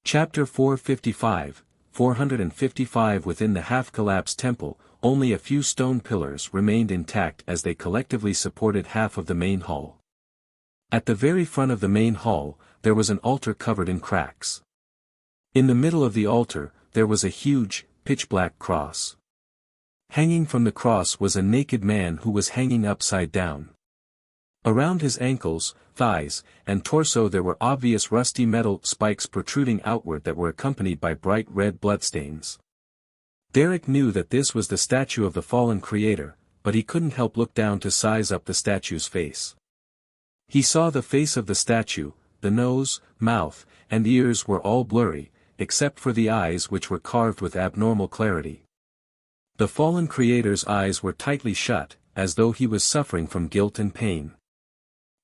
S1: Chapter 455, 455. Within the half-collapsed temple, only a few stone pillars remained intact as they collectively supported half of the main hall. At the very front of the main hall, there was an altar covered in cracks. In the middle of the altar, there was a huge, pitch-black cross. Hanging from the cross was a naked man who was hanging upside down. Around his ankles, thighs, and torso there were obvious rusty metal spikes protruding outward that were accompanied by bright red bloodstains. Derek knew that this was the statue of the fallen creator, but he couldn't help look down to size up the statue's face. He saw the face of the statue, the nose, mouth, and ears were all blurry, except for the eyes which were carved with abnormal clarity. The fallen creator's eyes were tightly shut, as though he was suffering from guilt and pain.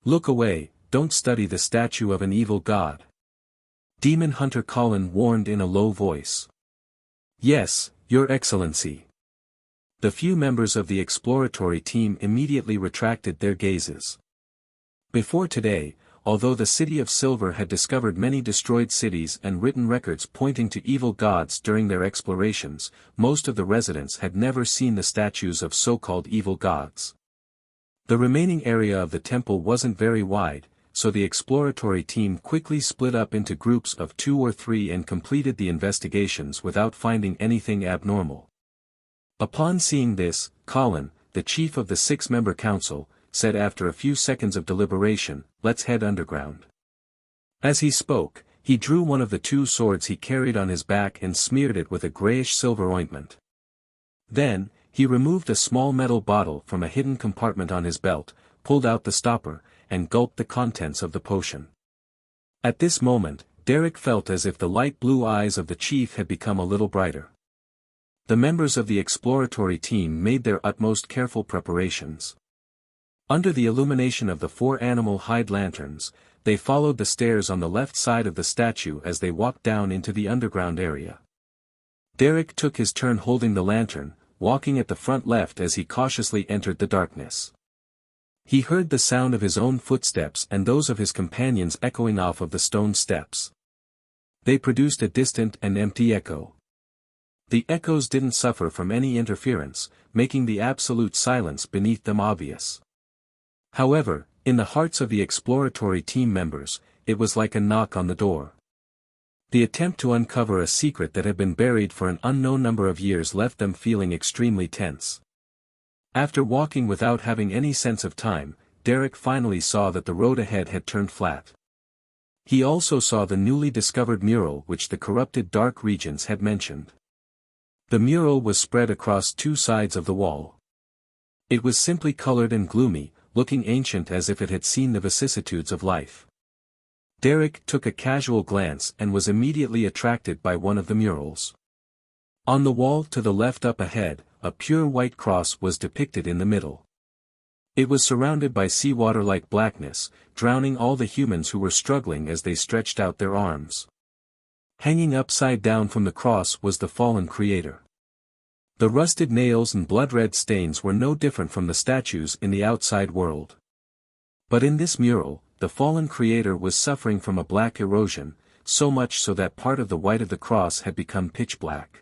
S1: "Look away, don't study the statue of an evil god," Demon Hunter Colin warned in a low voice. "Yes, Your Excellency." The few members of the exploratory team immediately retracted their gazes. Before today, although the City of Silver had discovered many destroyed cities and written records pointing to evil gods during their explorations, most of the residents had never seen the statues of so-called evil gods. The remaining area of the temple wasn't very wide, so the exploratory team quickly split up into groups of 2 or 3 and completed the investigations without finding anything abnormal. Upon seeing this, Colin, the chief of the 6-member council, said after a few seconds of deliberation, "Let's head underground." As he spoke, he drew one of the 2 swords he carried on his back and smeared it with a grayish-silver ointment. Then, he removed a small metal bottle from a hidden compartment on his belt, pulled out the stopper, and gulped the contents of the potion. At this moment, Derek felt as if the light blue eyes of the chief had become a little brighter. The members of the exploratory team made their utmost careful preparations. Under the illumination of the 4 animal hide lanterns, they followed the stairs on the left side of the statue as they walked down into the underground area. Derek took his turn holding the lantern, walking at the front left as he cautiously entered the darkness. He heard the sound of his own footsteps and those of his companions echoing off of the stone steps. They produced a distant and empty echo. The echoes didn't suffer from any interference, making the absolute silence beneath them obvious. However, in the hearts of the exploratory team members, it was like a knock on the door. The attempt to uncover a secret that had been buried for an unknown number of years left them feeling extremely tense. After walking without having any sense of time, Derek finally saw that the road ahead had turned flat. He also saw the newly discovered mural which the corrupted Dark Regions had mentioned. The mural was spread across 2 sides of the wall. It was simply colored and gloomy, looking ancient as if it had seen the vicissitudes of life. Derek took a casual glance and was immediately attracted by one of the murals. On the wall to the left up ahead, a pure white cross was depicted in the middle. It was surrounded by seawater-like blackness, drowning all the humans who were struggling as they stretched out their arms. Hanging upside down from the cross was the fallen creator. The rusted nails and blood-red stains were no different from the statues in the outside world. But in this mural, the fallen creator was suffering from a black erosion, so much so that part of the white of the cross had become pitch black.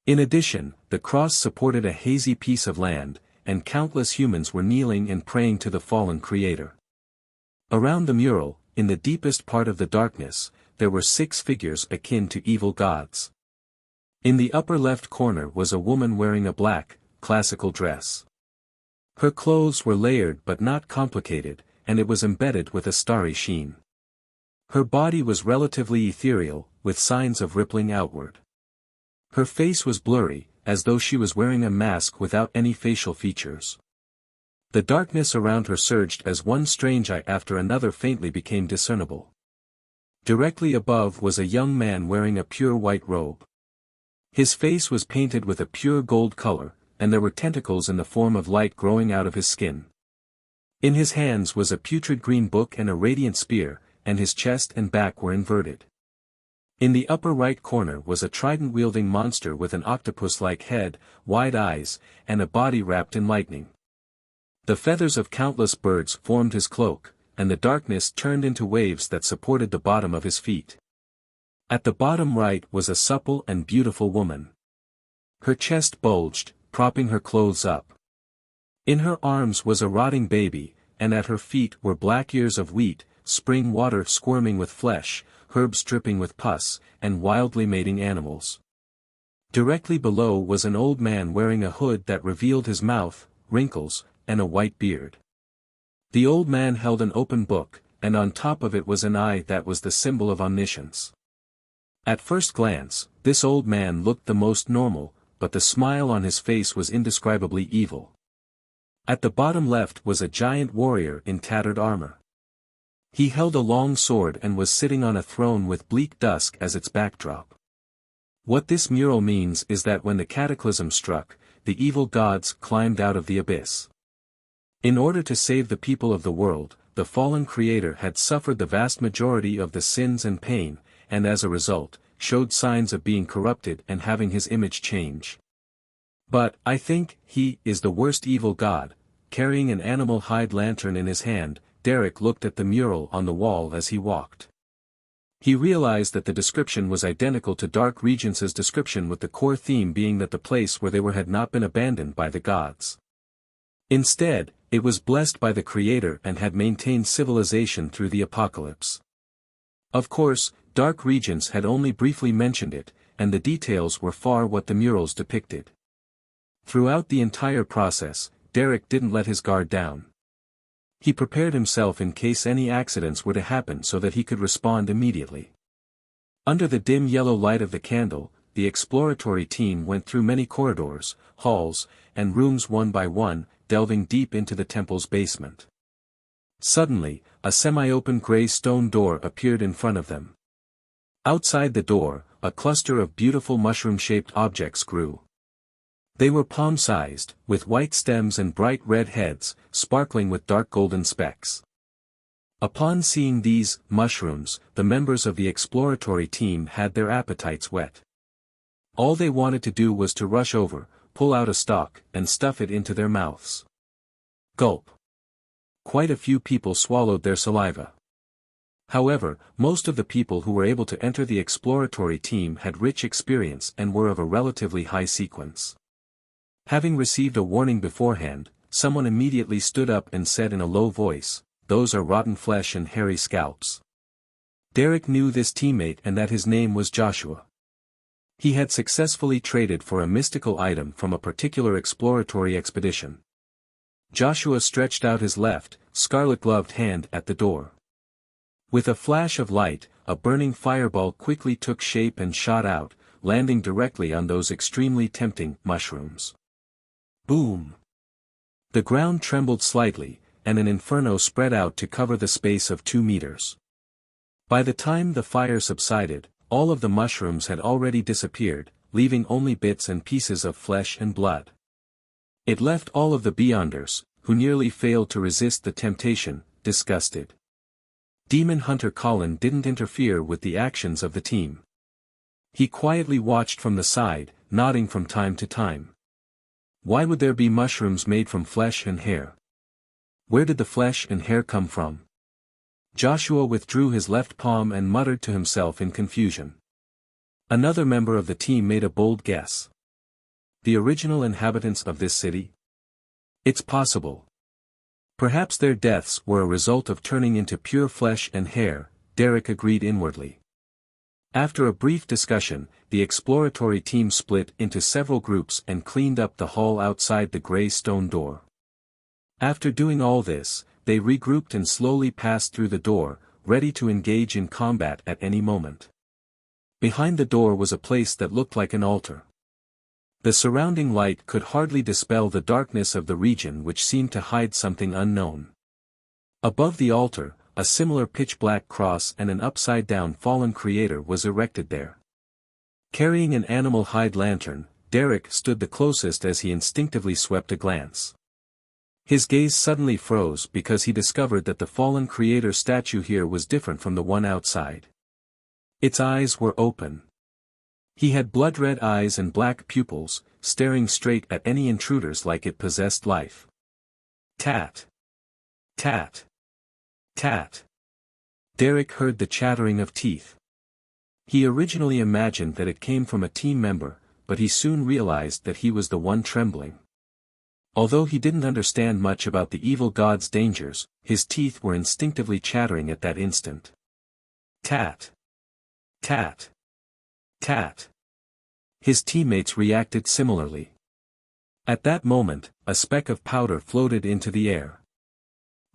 S1: In addition, the cross supported a hazy piece of land, and countless humans were kneeling and praying to the fallen creator. Around the mural, in the deepest part of the darkness, there were 6 figures akin to evil gods. In the upper left corner was a woman wearing a black, classical dress. Her clothes were layered but not complicated, and it was embedded with a starry sheen. Her body was relatively ethereal, with signs of rippling outward. Her face was blurry, as though she was wearing a mask without any facial features. The darkness around her surged as one strange eye after another faintly became discernible. Directly above was a young man wearing a pure white robe. His face was painted with a pure gold color, and there were tentacles in the form of light growing out of his skin. In his hands was a putrid green book and a radiant spear, and his chest and back were inverted. In the upper right corner was a trident-wielding monster with an octopus-like head, wide eyes, and a body wrapped in lightning. The feathers of countless birds formed his cloak, and the darkness turned into waves that supported the bottom of his feet. At the bottom right was a supple and beautiful woman. Her chest bulged, propping her clothes up. In her arms was a rotting baby, and at her feet were black ears of wheat, spring water squirming with flesh, herbs dripping with pus, and wildly mating animals. Directly below was an old man wearing a hood that revealed his mouth, wrinkles, and a white beard. The old man held an open book, and on top of it was an eye that was the symbol of omniscience. At first glance, this old man looked the most normal, but the smile on his face was indescribably evil. At the bottom left was a giant warrior in tattered armor. He held a long sword and was sitting on a throne with bleak dusk as its backdrop. What this mural means is that when the cataclysm struck, the evil gods climbed out of the abyss. In order to save the people of the world, the fallen creator had suffered the vast majority of the sins and pain, and as a result, showed signs of being corrupted and having his image change. But, I think, he is the worst evil god. Carrying an animal hide lantern in his hand, Derek looked at the mural on the wall as he walked. He realized that the description was identical to Dark Regence's description, with the core theme being that the place where they were had not been abandoned by the gods. Instead, it was blessed by the Creator and had maintained civilization through the apocalypse. Of course, Dark Regence had only briefly mentioned it, and the details were far what the murals depicted. Throughout the entire process, Derek didn't let his guard down. He prepared himself in case any accidents were to happen so that he could respond immediately. Under the dim yellow light of the candle, the exploratory team went through many corridors, halls, and rooms one by one, delving deep into the temple's basement. Suddenly, a semi-open gray stone door appeared in front of them. Outside the door, a cluster of beautiful mushroom-shaped objects grew. They were palm-sized, with white stems and bright red heads, sparkling with dark golden specks. Upon seeing these mushrooms, the members of the exploratory team had their appetites whet. All they wanted to do was to rush over, pull out a stalk, and stuff it into their mouths. Gulp. Quite a few people swallowed their saliva. However, most of the people who were able to enter the exploratory team had rich experience and were of a relatively high sequence. Having received a warning beforehand, someone immediately stood up and said in a low voice, "Those are rotten flesh and hairy scalps." Derek knew this teammate and that his name was Joshua. He had successfully traded for a mystical item from a particular exploratory expedition. Joshua stretched out his left, scarlet-gloved hand at the door. With a flash of light, a burning fireball quickly took shape and shot out, landing directly on those extremely tempting mushrooms. Boom! The ground trembled slightly, and an inferno spread out to cover the space of 2 meters. By the time the fire subsided, all of the mushrooms had already disappeared, leaving only bits and pieces of flesh and blood. It left all of the Beyonders, who nearly failed to resist the temptation, disgusted. Demon Hunter Colin didn't interfere with the actions of the team. He quietly watched from the side, nodding from time to time. Why would there be mushrooms made from flesh and hair? Where did the flesh and hair come from? Joshua withdrew his left palm and muttered to himself in confusion. Another member of the team made a bold guess. The original inhabitants of this city? It's possible. Perhaps their deaths were a result of turning into pure flesh and hair, Derek agreed inwardly. After a brief discussion, the exploratory team split into several groups and cleaned up the hall outside the gray stone door. After doing all this, they regrouped and slowly passed through the door, ready to engage in combat at any moment. Behind the door was a place that looked like an altar. The surrounding light could hardly dispel the darkness of the region, which seemed to hide something unknown. Above the altar, a similar pitch-black cross and an upside-down fallen creator was erected there. Carrying an animal hide lantern, Derek stood the closest as he instinctively swept a glance. His gaze suddenly froze because he discovered that the fallen creator statue here was different from the one outside. Its eyes were open. He had blood-red eyes and black pupils, staring straight at any intruders like it possessed life. Tat. Tat. Tat. Derek heard the chattering of teeth. He originally imagined that it came from a team member, but he soon realized that he was the one trembling. Although he didn't understand much about the evil god's dangers, his teeth were instinctively chattering at that instant. Tat. Tat. Tat. His teammates reacted similarly. At that moment, a speck of powder floated into the air.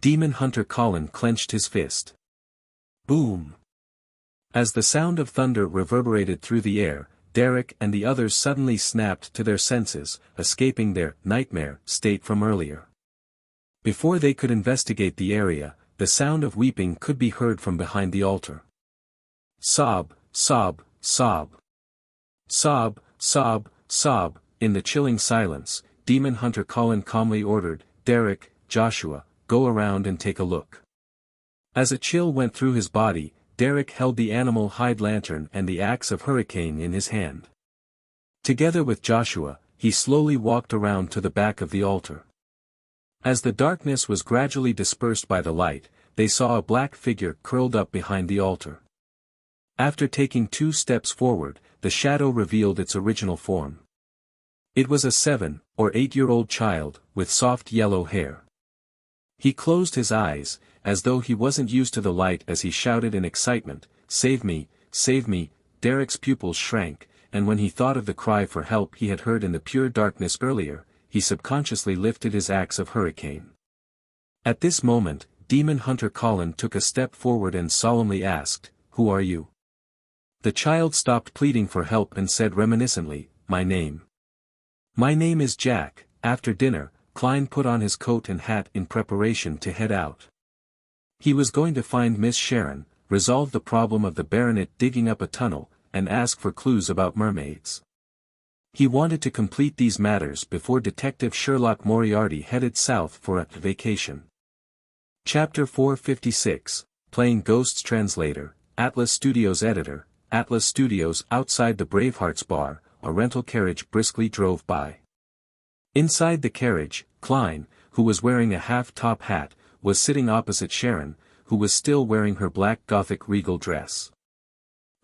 S1: Demon Hunter Colin clenched his fist. Boom! As the sound of thunder reverberated through the air, Derek and the others suddenly snapped to their senses, escaping their nightmare state from earlier. Before they could investigate the area, the sound of weeping could be heard from behind the altar. Sob, sob, sob. Sob, sob, sob. In the chilling silence, Demon Hunter Colin calmly ordered, Derek, Joshua, go around and take a look. As a chill went through his body, Derek held the animal hide lantern and the axe of hurricane in his hand. Together with Joshua, he slowly walked around to the back of the altar. As the darkness was gradually dispersed by the light, they saw a black figure curled up behind the altar. After taking 2 steps forward, the shadow revealed its original form. It was a 7 or 8-year-old child, with soft yellow hair. He closed his eyes, as though he wasn't used to the light as he shouted in excitement, save me, save me. Derek's pupils shrank, and when he thought of the cry for help he had heard in the pure darkness earlier, he subconsciously lifted his axe of hurricane. At this moment, Demon Hunter Colin took a step forward and solemnly asked, who are you? The child stopped pleading for help and said reminiscently, my name. My name is Jack. After dinner, Klein put on his coat and hat in preparation to head out. He was going to find Miss Sharon, resolve the problem of the baronet digging up a tunnel, and ask for clues about mermaids. He wanted to complete these matters before Detective Sherlock Moriarty headed south for a vacation. Chapter 456, Playing Ghosts. Translator, Atlas Studios. Editor, Atlas Studios. Outside the Bravehearts bar, a rental carriage briskly drove by. Inside the carriage, Klein, who was wearing a half-top hat, was sitting opposite Sharon, who was still wearing her black Gothic regal dress.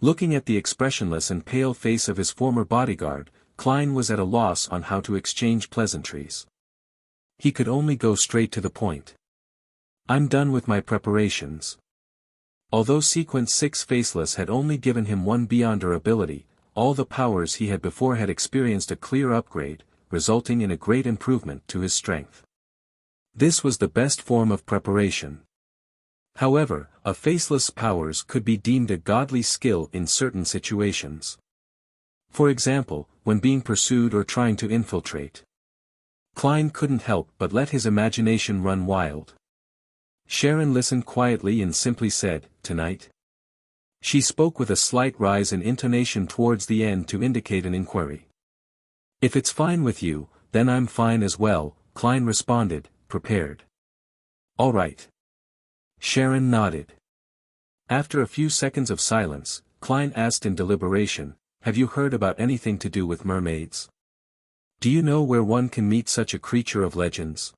S1: Looking at the expressionless and pale face of his former bodyguard, Klein was at a loss on how to exchange pleasantries. He could only go straight to the point. I'm done with my preparations. Although Sequence 6 Faceless had only given him 1 beyonder ability, all the powers he had before had experienced a clear upgrade, resulting in a great improvement to his strength. This was the best form of preparation. However, a faceless powers could be deemed a godly skill in certain situations. For example, when being pursued or trying to infiltrate. Klein couldn't help but let his imagination run wild. Sharon listened quietly and simply said, tonight? She spoke with a slight rise in intonation towards the end to indicate an inquiry. If it's fine with you, then I'm fine as well, Klein responded, prepared. All right. Sharon nodded. After a few seconds of silence, Klein asked in deliberation, have you heard about anything to do with mermaids? Do you know where one can meet such a creature of legends?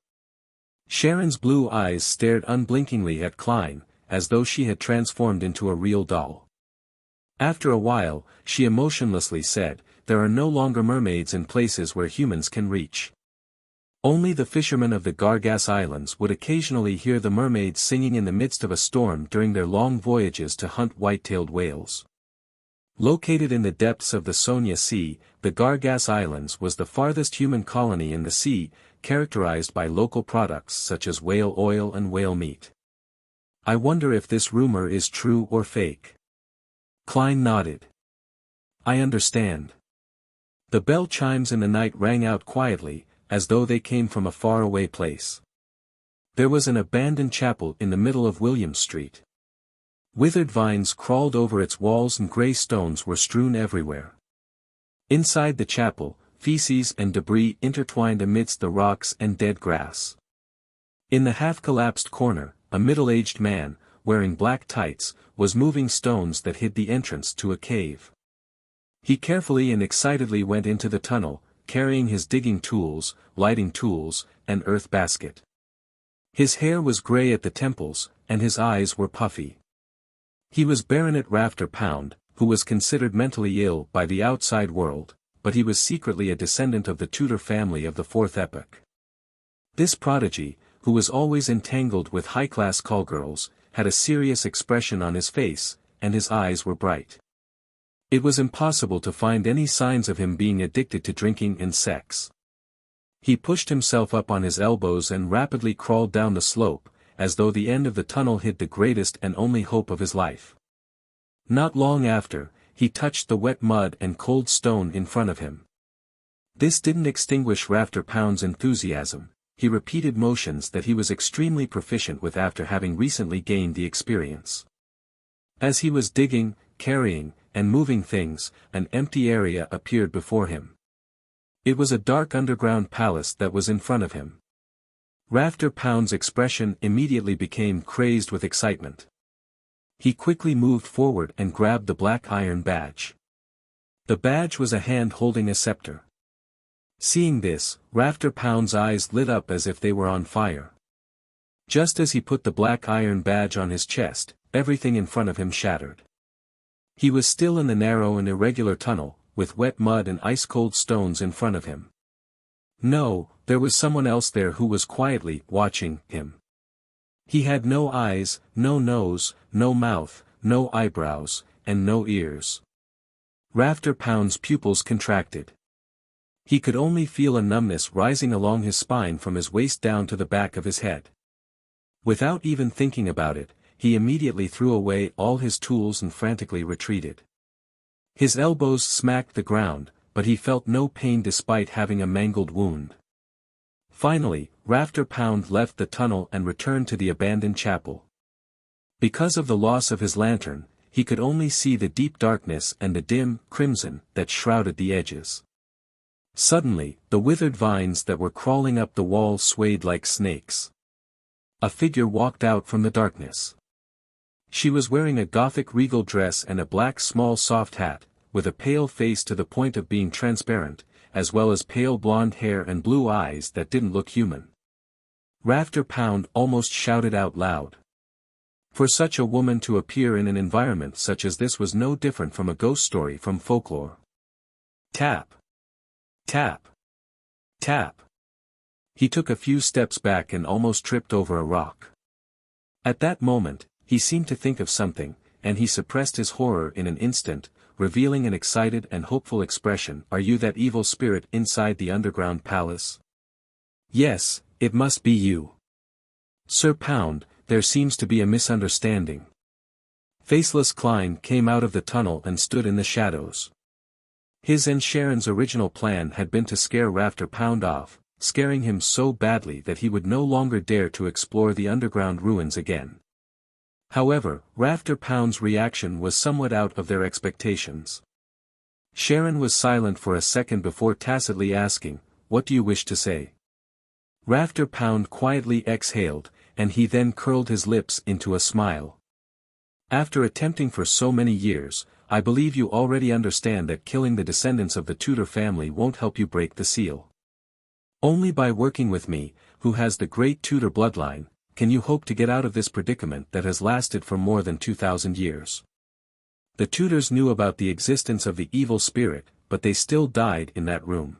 S1: Sharon's blue eyes stared unblinkingly at Klein, as though she had transformed into a real doll. After a while, she emotionlessly said, there are no longer mermaids in places where humans can reach. Only the fishermen of the Gargas Islands would occasionally hear the mermaids singing in the midst of a storm during their long voyages to hunt white-tailed whales. Located in the depths of the Sonia Sea, the Gargas Islands was the farthest human colony in the sea, characterized by local products such as whale oil and whale meat. I wonder if this rumor is true or fake. Klein nodded. I understand. The bell chimes in the night rang out quietly, as though they came from a faraway place. There was an abandoned chapel in the middle of William Street. Withered vines crawled over its walls and grey stones were strewn everywhere. Inside the chapel, feces and debris intertwined amidst the rocks and dead grass. In the half-collapsed corner, a middle-aged man, wearing black tights, was moving stones that hid the entrance to a cave. He carefully and excitedly went into the tunnel, carrying his digging tools, lighting tools, and earth basket. His hair was gray at the temples, and his eyes were puffy. He was Baronet Rafter Pound, who was considered mentally ill by the outside world, but he was secretly a descendant of the Tudor family of the Fourth Epoch. This prodigy, who was always entangled with high-class callgirls, had a serious expression on his face, and his eyes were bright. It was impossible to find any signs of him being addicted to drinking and sex. He pushed himself up on his elbows and rapidly crawled down the slope, as though the end of the tunnel hid the greatest and only hope of his life. Not long after, he touched the wet mud and cold stone in front of him. This didn't extinguish Rafter Pound's enthusiasm. He repeated motions that he was extremely proficient with after having recently gained the experience. As he was digging, carrying, and moving things, an empty area appeared before him. It was a dark underground palace that was in front of him. Rafter Pound's expression immediately became crazed with excitement. He quickly moved forward and grabbed the black iron badge. The badge was a hand holding a scepter. Seeing this, Rafter Pound's eyes lit up as if they were on fire. Just as he put the black iron badge on his chest, everything in front of him shattered. He was still in the narrow and irregular tunnel, with wet mud and ice-cold stones in front of him. No, there was someone else there who was quietly watching him. He had no eyes, no nose, no mouth, no eyebrows, and no ears. Rafter Pound's pupils contracted. He could only feel a numbness rising along his spine from his waist down to the back of his head. Without even thinking about it, he immediately threw away all his tools and frantically retreated. His elbows smacked the ground, but he felt no pain despite having a mangled wound. Finally, Rafter Pound left the tunnel and returned to the abandoned chapel. Because of the loss of his lantern, he could only see the deep darkness and the dim crimson that shrouded the edges. Suddenly, the withered vines that were crawling up the wall swayed like snakes. A figure walked out from the darkness. She was wearing a Gothic regal dress and a black small soft hat, with a pale face to the point of being transparent, as well as pale blonde hair and blue eyes that didn't look human. Rafter Pound almost shouted out loud. For such a woman to appear in an environment such as this was no different from a ghost story from folklore. Tap. Tap. Tap. He took a few steps back and almost tripped over a rock. At that moment, he seemed to think of something, and he suppressed his horror in an instant, revealing an excited and hopeful expression. Are you that evil spirit inside the underground palace? Yes, it must be you. Sir Pound, there seems to be a misunderstanding. Faceless Klein came out of the tunnel and stood in the shadows. His and Sharon's original plan had been to scare Rafter Pound off, scaring him so badly that he would no longer dare to explore the underground ruins again. However, Rafter Pound's reaction was somewhat out of their expectations. Sharon was silent for a second before tacitly asking, "What do you wish to say?" Rafter Pound quietly exhaled, and he then curled his lips into a smile. After attempting for so many years, I believe you already understand that killing the descendants of the Tudor family won't help you break the seal. Only by working with me, who has the great Tudor bloodline, can you hope to get out of this predicament that has lasted for more than 2,000 years. The Tudors knew about the existence of the evil spirit, but they still died in that room.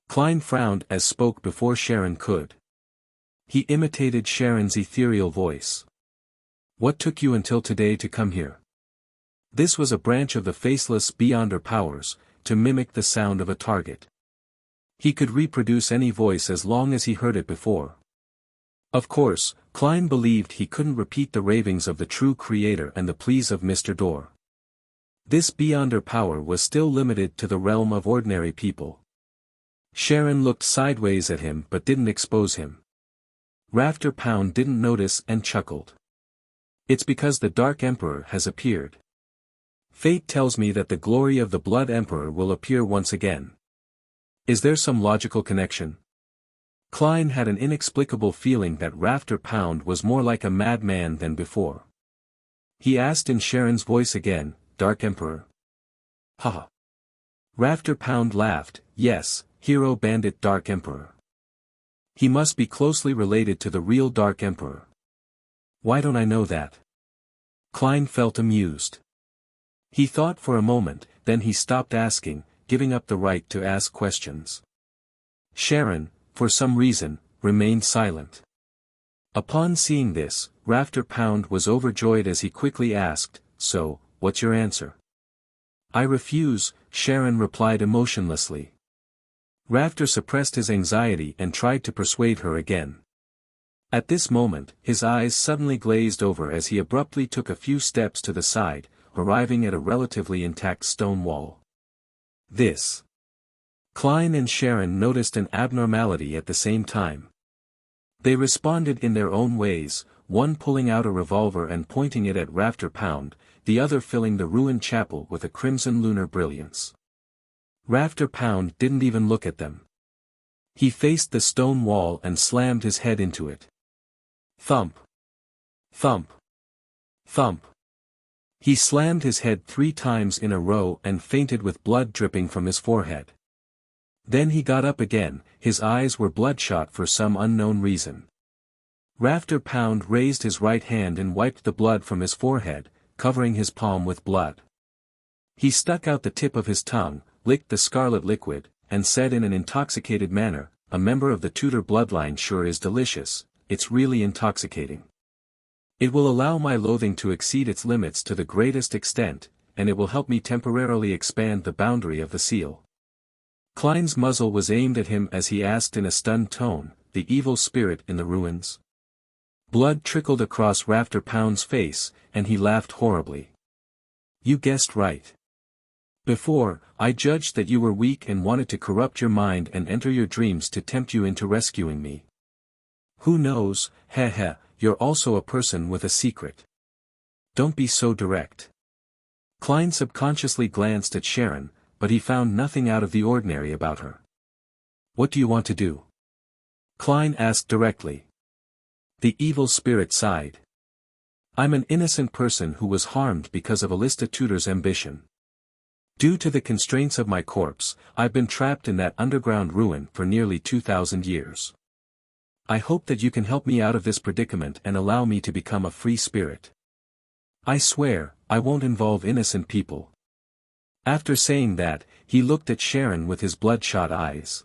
S1: Klein frowned as spoke before Sharon could. He imitated Sharon's ethereal voice. What took you until today to come here? This was a branch of the faceless Beyonder powers, to mimic the sound of a target. He could reproduce any voice as long as he heard it before. Of course, Klein believed he couldn't repeat the ravings of the true creator and the pleas of Mr. Dorr. This Beyonder power was still limited to the realm of ordinary people. Sharon looked sideways at him but didn't expose him. Rafter Pound didn't notice and chuckled. It's because the Dark Emperor has appeared. Fate tells me that the glory of the Blood Emperor will appear once again. Is there some logical connection? Klein had an inexplicable feeling that Rafter Pound was more like a madman than before. He asked in Sharon's voice again, Dark Emperor? Haha. Rafter Pound laughed, yes, hero bandit Dark Emperor. He must be closely related to the real Dark Emperor. Why don't I know that? Klein felt amused. He thought for a moment, then he stopped asking, giving up the right to ask questions. Sharon, for some reason, remained silent. Upon seeing this, Rafter Pound was overjoyed as he quickly asked, so, what's your answer? I refuse, Sharon replied emotionlessly. Rafter suppressed his anxiety and tried to persuade her again. At this moment, his eyes suddenly glazed over as he abruptly took a few steps to the side, arriving at a relatively intact stone wall. This. Klein and Sharon noticed an abnormality at the same time. They responded in their own ways, one pulling out a revolver and pointing it at Rafter Pound, the other filling the ruined chapel with a crimson lunar brilliance. Rafter Pound didn't even look at them. He faced the stone wall and slammed his head into it. Thump. Thump. Thump. He slammed his head 3 times in a row and fainted with blood dripping from his forehead. Then he got up again, his eyes were bloodshot for some unknown reason. Rafter Pound raised his right hand and wiped the blood from his forehead, covering his palm with blood. He stuck out the tip of his tongue, licked the scarlet liquid, and said in an intoxicated manner, a member of the Tudor bloodline sure is delicious, it's really intoxicating. It will allow my loathing to exceed its limits to the greatest extent, and it will help me temporarily expand the boundary of the seal. Klein's muzzle was aimed at him as he asked in a stunned tone, the evil spirit in the ruins? Blood trickled across Rafter Pound's face, and he laughed horribly. You guessed right. Before, I judged that you were weak and wanted to corrupt your mind and enter your dreams to tempt you into rescuing me. Who knows, heh, you're also a person with a secret. Don't be so direct. Klein subconsciously glanced at Sharon, but he found nothing out of the ordinary about her. What do you want to do? Klein asked directly. The evil spirit sighed. I'm an innocent person who was harmed because of Alista Tudor's ambition. Due to the constraints of my corpse, I've been trapped in that underground ruin for nearly 2,000 years. I hope that you can help me out of this predicament and allow me to become a free spirit. I swear, I won't involve innocent people. After saying that, he looked at Sharon with his bloodshot eyes.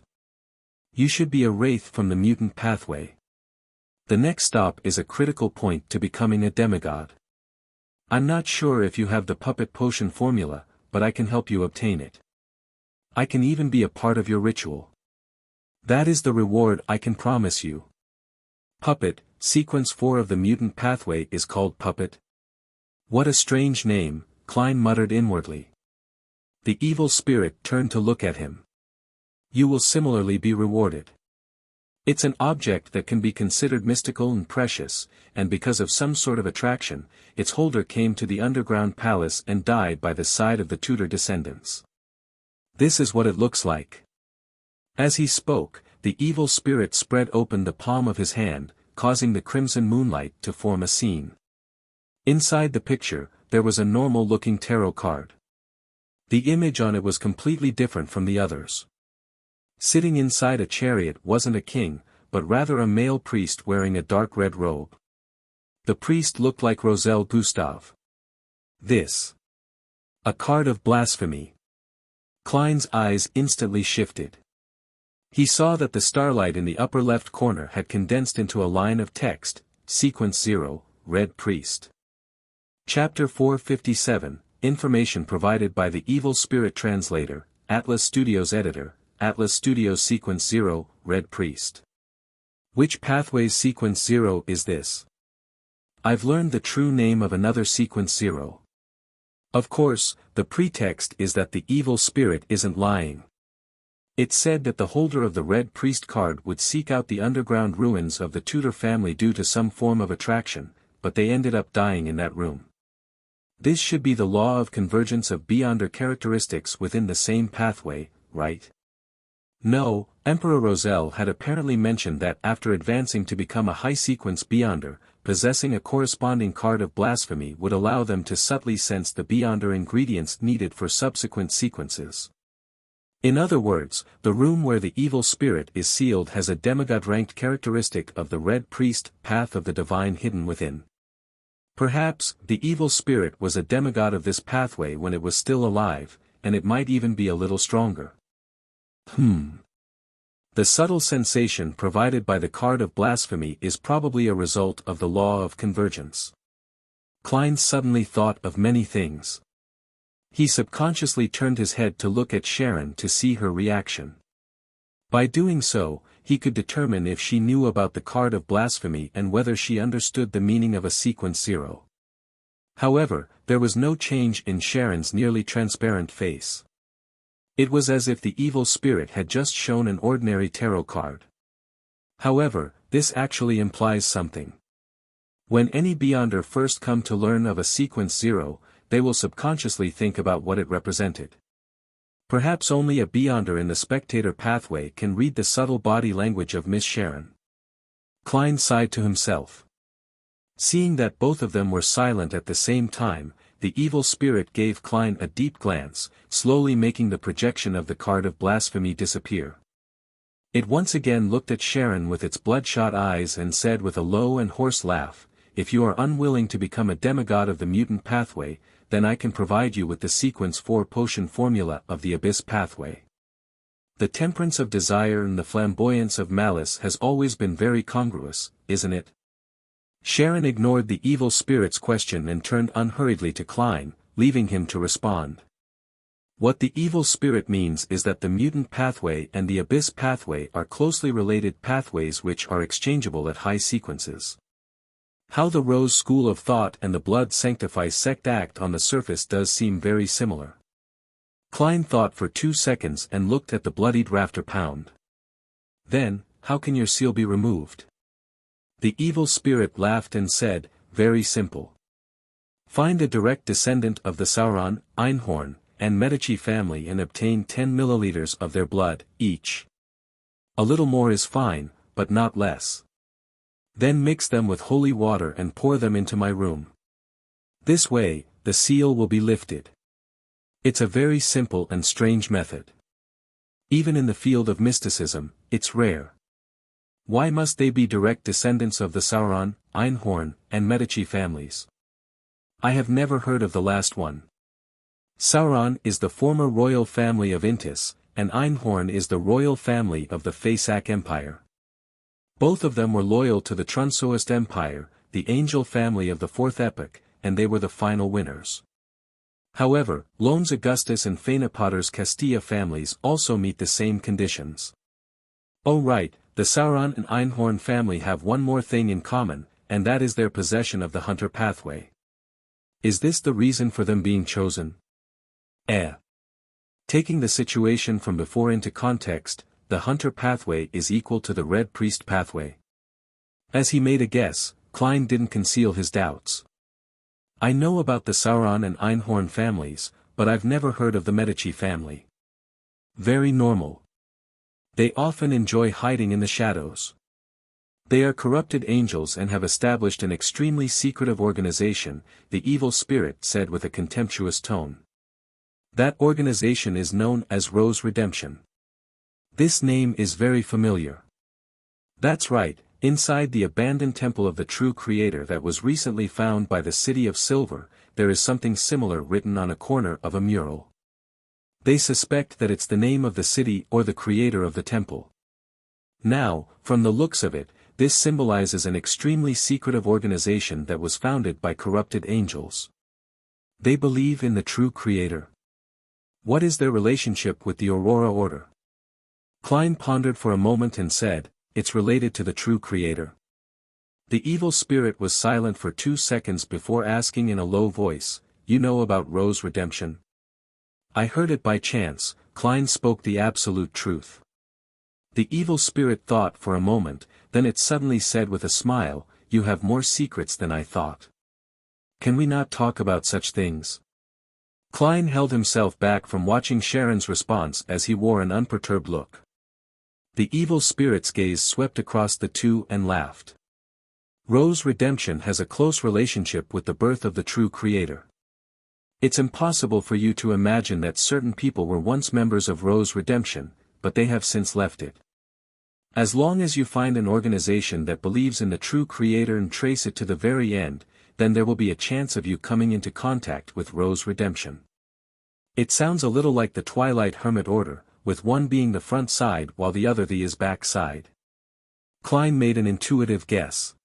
S1: You should be a wraith from the mutant pathway. The next stop is a critical point to becoming a demigod. I'm not sure if you have the puppet potion formula, but I can help you obtain it. I can even be a part of your ritual. That is the reward I can promise you. Puppet, sequence 4 of the mutant pathway is called Puppet. What a strange name, Klein muttered inwardly. The evil spirit turned to look at him. You will similarly be rewarded. It's an object that can be considered mystical and precious, and because of some sort of attraction, its holder came to the underground palace and died by the side of the Tudor descendants. This is what it looks like. As he spoke, the evil spirit spread open the palm of his hand, causing the crimson moonlight to form a scene. Inside the picture, there was a normal-looking tarot card. The image on it was completely different from the others. Sitting inside a chariot wasn't a king, but rather a male priest wearing a dark red robe. The priest looked like Roselle Gustave. This. A card of blasphemy. Klein's eyes instantly shifted. He saw that the starlight in the upper left corner had condensed into a line of text, Sequence 0, Red Priest. Chapter 457, Information provided by the Evil Spirit Translator, Atlas Studios Editor, Atlas Studios Sequence 0, Red Priest. Which pathway's Sequence 0 is this? I've learned the true name of another Sequence 0. Of course, the pretext is that the evil spirit isn't lying. It said that the holder of the Red Priest card would seek out the underground ruins of the Tudor family due to some form of attraction, but they ended up dying in that room. This should be the law of convergence of beyonder characteristics within the same pathway, right? No, Emperor Roselle had apparently mentioned that after advancing to become a high-sequence Beyonder, possessing a corresponding card of blasphemy would allow them to subtly sense the Beyonder ingredients needed for subsequent sequences. In other words, the room where the evil spirit is sealed has a demigod-ranked characteristic of the Red Priest path of the divine hidden within. Perhaps, the evil spirit was a demigod of this pathway when it was still alive, and it might even be a little stronger. The subtle sensation provided by the card of blasphemy is probably a result of the law of convergence. Klein suddenly thought of many things. He subconsciously turned his head to look at Sharon to see her reaction. By doing so, he could determine if she knew about the card of blasphemy and whether she understood the meaning of a sequence 0. However, there was no change in Sharon's nearly transparent face. It was as if the evil spirit had just shown an ordinary tarot card. However, this actually implies something. When any Beyonder first come to learn of a sequence 0, they will subconsciously think about what it represented. Perhaps only a Beyonder in the spectator pathway can read the subtle body language of Miss Sharon. Klein sighed to himself. Seeing that both of them were silent at the same time, the evil spirit gave Klein a deep glance, slowly making the projection of the card of blasphemy disappear. It once again looked at Sharon with its bloodshot eyes and said with a low and hoarse laugh, "If you are unwilling to become a demigod of the mutant pathway, then I can provide you with the sequence 4 potion formula of the abyss pathway." The temperance of desire and the flamboyance of malice has always been very congruous, isn't it? Sharon ignored the evil spirit's question and turned unhurriedly to Klein, leaving him to respond. What the evil spirit means is that the mutant pathway and the abyss pathway are closely related pathways which are exchangeable at high sequences. How the Rose school of thought and the blood sanctify sect act on the surface does seem very similar. Klein thought for 2 seconds and looked at the bloodied rafter pound. Then, how can your seal be removed? The evil spirit laughed and said, "Very simple. Find a direct descendant of the Sauron, Einhorn, and Medici family and obtain 10 milliliters of their blood, each. A little more is fine, but not less. Then mix them with holy water and pour them into my room. This way, the seal will be lifted." It's a very simple and strange method. Even in the field of mysticism, it's rare. Why must they be direct descendants of the Sauron, Einhorn, and Medici families? I have never heard of the last one. Sauron is the former royal family of Intis, and Einhorn is the royal family of the Faesak Empire. Both of them were loyal to the Trunsoist Empire, the angel family of the Fourth Epoch, and they were the final winners. However, Loans Augustus and Phaenopater's Castilla families also meet the same conditions. Oh right, the Sauron and Einhorn family have one more thing in common, and that is their possession of the hunter pathway. Is this the reason for them being chosen? Taking the situation from before into context, the hunter pathway is equal to the Red Priest pathway. As he made a guess, Klein didn't conceal his doubts. I know about the Sauron and Einhorn families, but I've never heard of the Medici family. Very normal. They often enjoy hiding in the shadows. They are corrupted angels and have established an extremely secretive organization, the evil spirit said with a contemptuous tone. That organization is known as Rose Redemption. This name is very familiar. That's right, inside the abandoned temple of the true Creator that was recently found by the City of Silver, there is something similar written on a corner of a mural. They suspect that it's the name of the city or the creator of the temple. Now, from the looks of it, this symbolizes an extremely secretive organization that was founded by corrupted angels. They believe in the true Creator. What is their relationship with the Aurora Order? Klein pondered for a moment and said, "It's related to the true Creator." The evil spirit was silent for 2 seconds before asking in a low voice, "You know about Rose Redemption?" "I heard it by chance." Klein spoke the absolute truth. The evil spirit thought for a moment, then it suddenly said with a smile, "You have more secrets than I thought. Can we not talk about such things?" Klein held himself back from watching Sharon's response as he wore an unperturbed look. The evil spirit's gaze swept across the two and laughed. Rose Redemption has a close relationship with the birth of the true creator. It's impossible for you to imagine that certain people were once members of Rose Redemption, but they have since left it. As long as you find an organization that believes in the true creator and trace it to the very end, then there will be a chance of you coming into contact with Rose Redemption. It sounds a little like the Twilight Hermit Order, with one being the front side while the other is back side. Klein made an intuitive guess.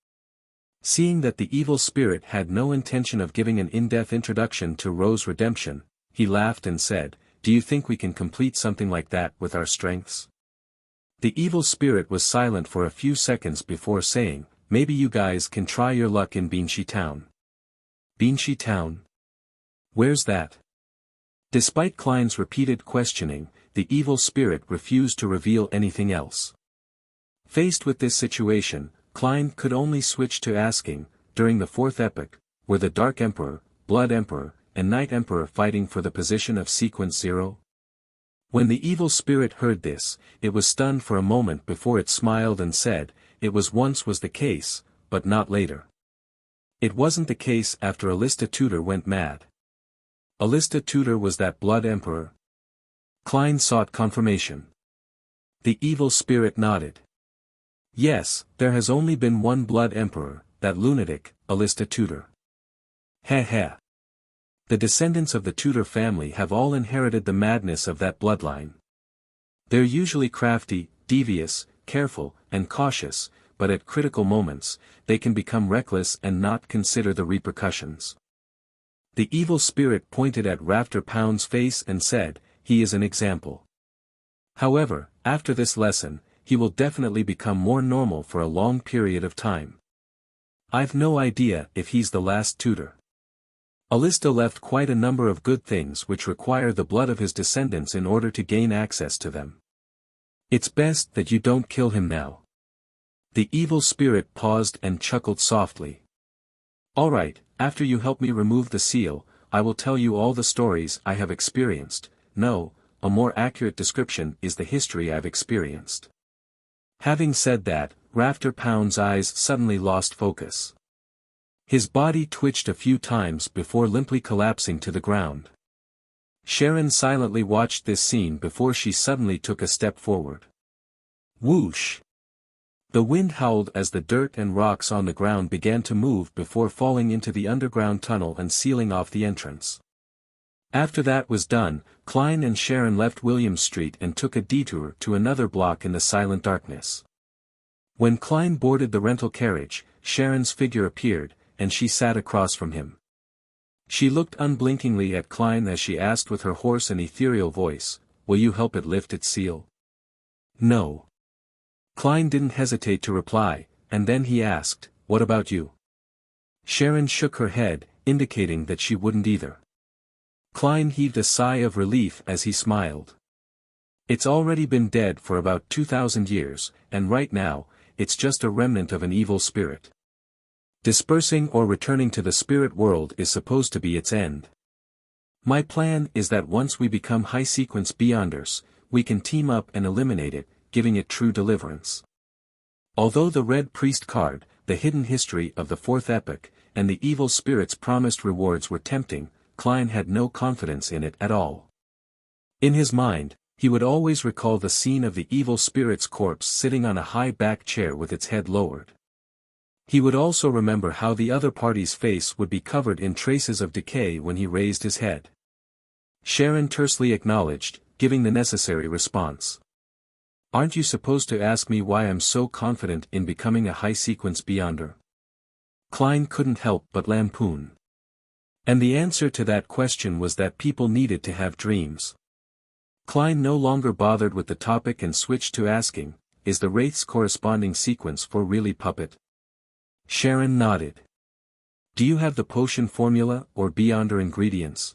S1: Seeing that the evil spirit had no intention of giving an in-depth introduction to Rose Redemption, he laughed and said, "Do you think we can complete something like that with our strengths?" The evil spirit was silent for a few seconds before saying, "Maybe you guys can try your luck in Beanshi Town." Beanshi Town? Where's that? Despite Klein's repeated questioning, the evil spirit refused to reveal anything else. Faced with this situation, Klein could only switch to asking, during the fourth epoch, were the Dark Emperor, Blood Emperor, and Night Emperor fighting for the position of Sequence 0? When the evil spirit heard this, it was stunned for a moment before it smiled and said, "It was the case, but not later." It wasn't the case after Alista Tudor went mad. Alista Tudor was that Blood Emperor? Klein sought confirmation. The evil spirit nodded. Yes, there has only been one Blood Emperor, that lunatic, Alista Tudor. Heh. The descendants of the Tudor family have all inherited the madness of that bloodline. They're usually crafty, devious, careful, and cautious, but at critical moments, they can become reckless and not consider the repercussions. The evil spirit pointed at Rafter Pound's face and said, "He is an example. However, after this lesson, he will definitely become more normal for a long period of time. I've no idea if he's the last Tudor. Alista left quite a number of good things which require the blood of his descendants in order to gain access to them. It's best that you don't kill him now." The evil spirit paused and chuckled softly. "All right, after you help me remove the seal, I will tell you all the stories I have experienced. No, a more accurate description is the history I've experienced." Having said that, Rafter Pound's eyes suddenly lost focus. His body twitched a few times before limply collapsing to the ground. Sharon silently watched this scene before she suddenly took a step forward. Whoosh! The wind howled as the dirt and rocks on the ground began to move before falling into the underground tunnel and sealing off the entrance. After that was done, Klein and Sharon left Williams Street and took a detour to another block in the silent darkness. When Klein boarded the rental carriage, Sharon's figure appeared, and she sat across from him. She looked unblinkingly at Klein as she asked with her hoarse and ethereal voice, "Will you help it lift its seal?" "No." Klein didn't hesitate to reply, and then he asked, "What about you?" Sharon shook her head, indicating that she wouldn't either. Klein heaved a sigh of relief as he smiled. "It's already been dead for about 2,000 years, and right now, it's just a remnant of an evil spirit. Dispersing or returning to the spirit world is supposed to be its end. My plan is that once we become high-sequence Beyonders, we can team up and eliminate it, giving it true deliverance." Although the Red Priest card, the hidden history of the fourth epoch, and the evil spirit's promised rewards were tempting, Klein had no confidence in it at all. In his mind, he would always recall the scene of the evil spirit's corpse sitting on a high back chair with its head lowered. He would also remember how the other party's face would be covered in traces of decay when he raised his head. Sharon tersely acknowledged, giving the necessary response. "Aren't you supposed to ask me why I'm so confident in becoming a high-sequence Beyonder?" Klein couldn't help but lampoon. And the answer to that question was that people needed to have dreams. Klein no longer bothered with the topic and switched to asking, "Is the Wraith's corresponding sequence for really puppet?" Sharon nodded. "Do you have the potion formula or Beyonder ingredients?"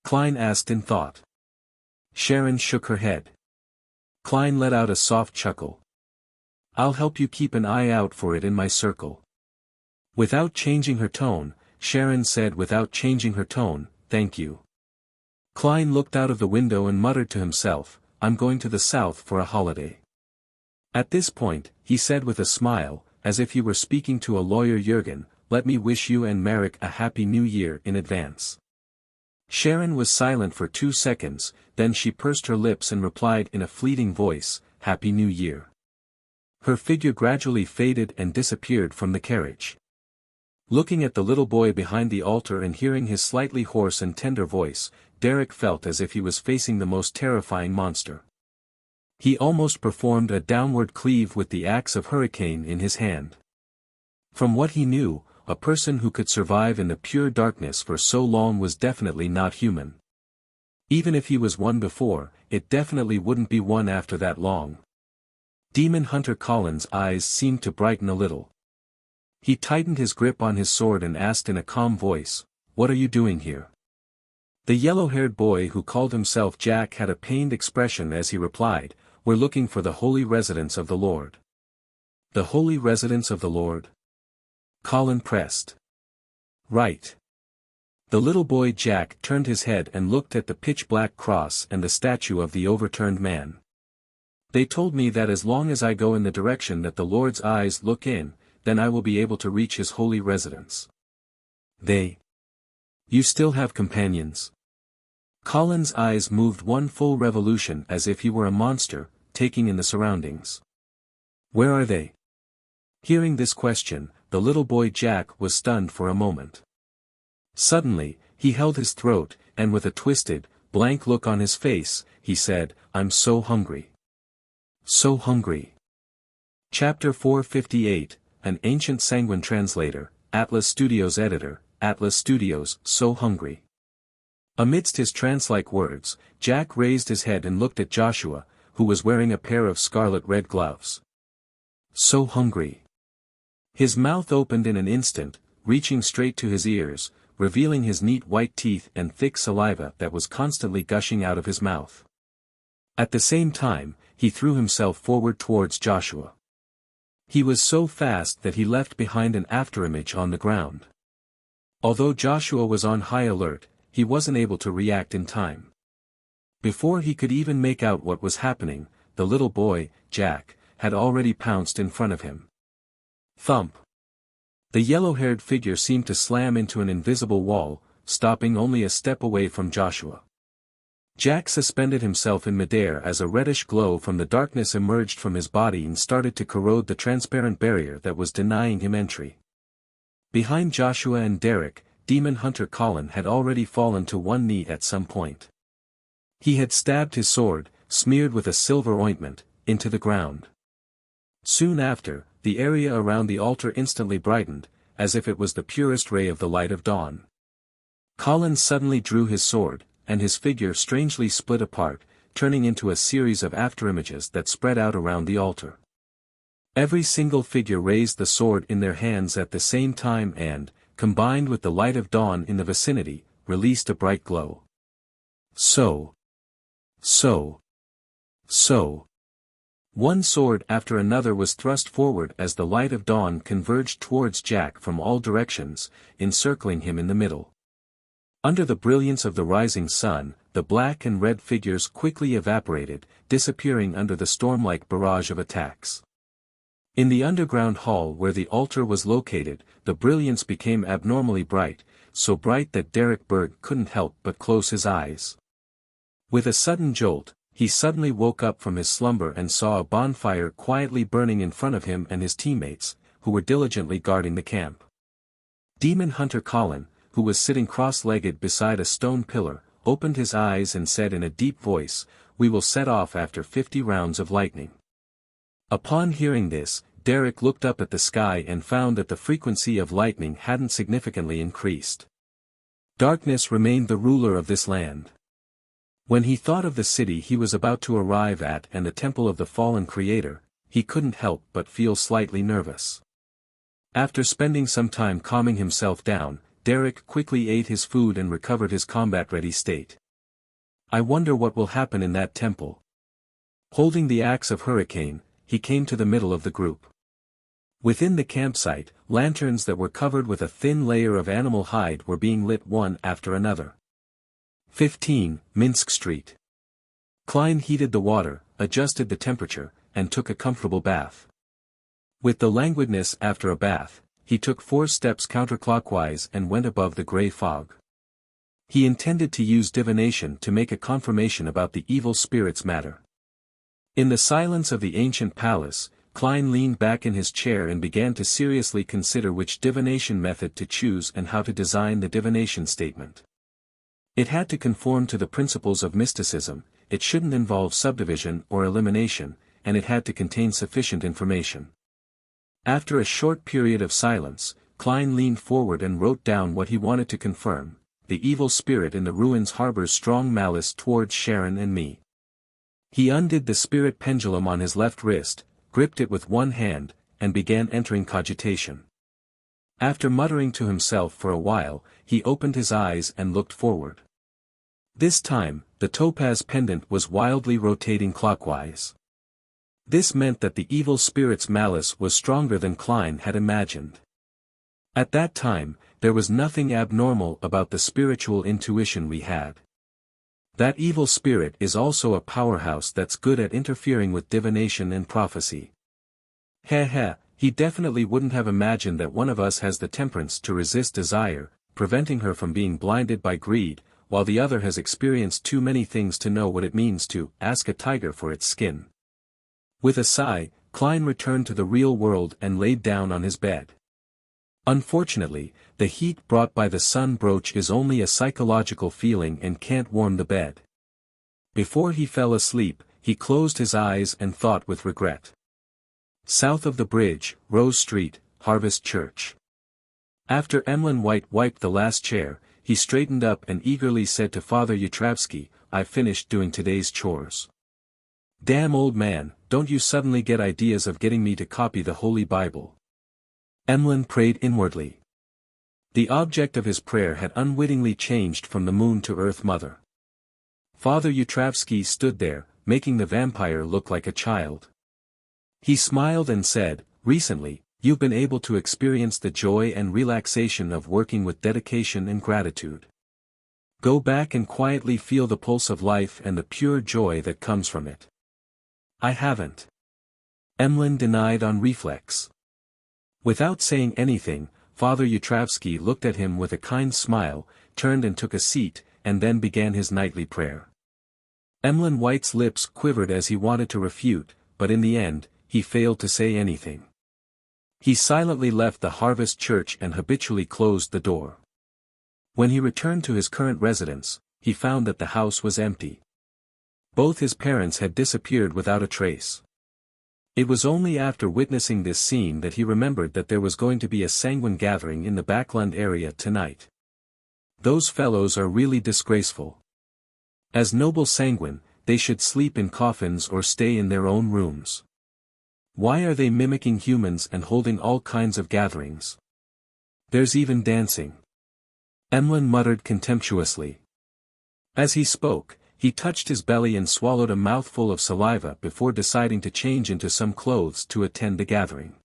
S1: Klein asked in thought. Sharon shook her head. Klein let out a soft chuckle. "I'll help you keep an eye out for it in my circle." Without changing her tone, Sharon said without changing her tone, "Thank you." Klein looked out of the window and muttered to himself, "I'm going to the south for a holiday. At this point, he said with a smile, as if he were speaking to a lawyer, Jürgen, let me wish you and Marek a happy new year in advance. Sharon was silent for 2 seconds, then she pursed her lips and replied in a fleeting voice, Happy New Year. Her figure gradually faded and disappeared from the carriage. Looking at the little boy behind the altar and hearing his slightly hoarse and tender voice, Derek felt as if he was facing the most terrifying monster. He almost performed a downward cleave with the axe of hurricane in his hand. From what he knew, a person who could survive in the pure darkness for so long was definitely not human. Even if he was one before, it definitely wouldn't be one after that long. Demon Hunter Colin's eyes seemed to brighten a little. He tightened his grip on his sword and asked in a calm voice, What are you doing here? The yellow-haired boy who called himself Jack had a pained expression as he replied, We're looking for the holy residence of the Lord. The holy residence of the Lord? Colin pressed. Right. The little boy Jack turned his head and looked at the pitch-black cross and the statue of the overturned man. They told me that as long as I go in the direction that the Lord's eyes look in, then I will be able to reach his holy residence. You still have companions? Colin's eyes moved one full revolution as if he were a monster, taking in the surroundings. Where are they? Hearing this question, the little boy Jack was stunned for a moment. Suddenly, he held his throat, and with a twisted, blank look on his face, he said, I'm so hungry. So hungry. Chapter 458, An Ancient Sanguine Translator, Atlas Studios Editor, Atlas Studios, So Hungry. Amidst his trance-like words, Jack raised his head and looked at Joshua, who was wearing a pair of scarlet-red gloves. So hungry. His mouth opened in an instant, reaching straight to his ears, revealing his neat white teeth and thick saliva that was constantly gushing out of his mouth. At the same time, he threw himself forward towards Joshua. He was so fast that he left behind an afterimage on the ground. Although Joshua was on high alert, he wasn't able to react in time. Before he could even make out what was happening, the little boy, Jack, had already pounced in front of him. Thump! The yellow-haired figure seemed to slam into an invisible wall, stopping only a step away from Joshua. Jack suspended himself in midair as a reddish glow from the darkness emerged from his body and started to corrode the transparent barrier that was denying him entry. Behind Joshua and Derek, Demon Hunter Colin had already fallen to one knee at some point. He had stabbed his sword, smeared with a silver ointment, into the ground. Soon after, the area around the altar instantly brightened, as if it was the purest ray of the light of dawn. Colin suddenly drew his sword, and his figure strangely split apart, turning into a series of afterimages that spread out around the altar. Every single figure raised the sword in their hands at the same time and, combined with the light of dawn in the vicinity, released a bright glow. So. One sword after another was thrust forward as the light of dawn converged towards Jack from all directions, encircling him in the middle. Under the brilliance of the rising sun, the black and red figures quickly evaporated, disappearing under the storm-like barrage of attacks. In the underground hall where the altar was located, the brilliance became abnormally bright, so bright that Derek Bird couldn't help but close his eyes. With a sudden jolt, he suddenly woke up from his slumber and saw a bonfire quietly burning in front of him and his teammates, who were diligently guarding the camp. Demon Hunter Colin, who was sitting cross-legged beside a stone pillar, opened his eyes and said in a deep voice, "We will set off after 50 rounds of lightning." Upon hearing this, Derek looked up at the sky and found that the frequency of lightning hadn't significantly increased. Darkness remained the ruler of this land. When he thought of the city he was about to arrive at and the temple of the fallen creator, he couldn't help but feel slightly nervous. After spending some time calming himself down, Derek quickly ate his food and recovered his combat-ready state. I wonder what will happen in that temple. Holding the axe of hurricane, he came to the middle of the group. Within the campsite, lanterns that were covered with a thin layer of animal hide were being lit one after another. 15, Minsk Street. Klein heated the water, adjusted the temperature, and took a comfortable bath. With the languidness after a bath, he took 4 steps counterclockwise and went above the grey fog. He intended to use divination to make a confirmation about the evil spirit's matter. In the silence of the ancient palace, Klein leaned back in his chair and began to seriously consider which divination method to choose and how to design the divination statement. It had to conform to the principles of mysticism, it shouldn't involve subdivision or elimination, and it had to contain sufficient information. After a short period of silence, Klein leaned forward and wrote down what he wanted to confirm: the evil spirit in the ruins harbors strong malice towards Sharon and me. He undid the spirit pendulum on his left wrist, gripped it with one hand, and began entering cogitation. After muttering to himself for a while, he opened his eyes and looked forward. This time, the topaz pendant was wildly rotating clockwise. This meant that the evil spirit's malice was stronger than Klein had imagined. At that time, there was nothing abnormal about the spiritual intuition we had. That evil spirit is also a powerhouse that's good at interfering with divination and prophecy. He definitely wouldn't have imagined that one of us has the temperance to resist desire, preventing her from being blinded by greed, while the other has experienced too many things to know what it means to ask a tiger for its skin. With a sigh, Klein returned to the real world and laid down on his bed. Unfortunately, the heat brought by the sun broach is only a psychological feeling and can't warm the bed. Before he fell asleep, he closed his eyes and thought with regret. South of the bridge, Rose Street, Harvest Church. After Emlyn White wiped the last chair, he straightened up and eagerly said to Father Yutravsky, "I've finished doing today's chores." "Damn old man, don't you suddenly get ideas of getting me to copy the Holy Bible?" Emlyn prayed inwardly. The object of his prayer had unwittingly changed from the moon to Earth Mother. Father Yutravsky stood there, making the vampire look like a child. He smiled and said, "Recently, you've been able to experience the joy and relaxation of working with dedication and gratitude. Go back and quietly feel the pulse of life and the pure joy that comes from it." "I haven't." Emlyn denied on reflex. Without saying anything, Father Yutravsky looked at him with a kind smile, turned and took a seat, and then began his nightly prayer. Emlyn White's lips quivered as he wanted to refute, but in the end, he failed to say anything. He silently left the Harvest Church and habitually closed the door. When he returned to his current residence, he found that the house was empty. Both his parents had disappeared without a trace. It was only after witnessing this scene that he remembered that there was going to be a sanguine gathering in the Backlund area tonight. Those fellows are really disgraceful. As noble sanguine, they should sleep in coffins or stay in their own rooms. Why are they mimicking humans and holding all kinds of gatherings? There's even dancing. Emlyn muttered contemptuously. As he spoke, he touched his belly and swallowed a mouthful of saliva before deciding to change into some clothes to attend the gathering.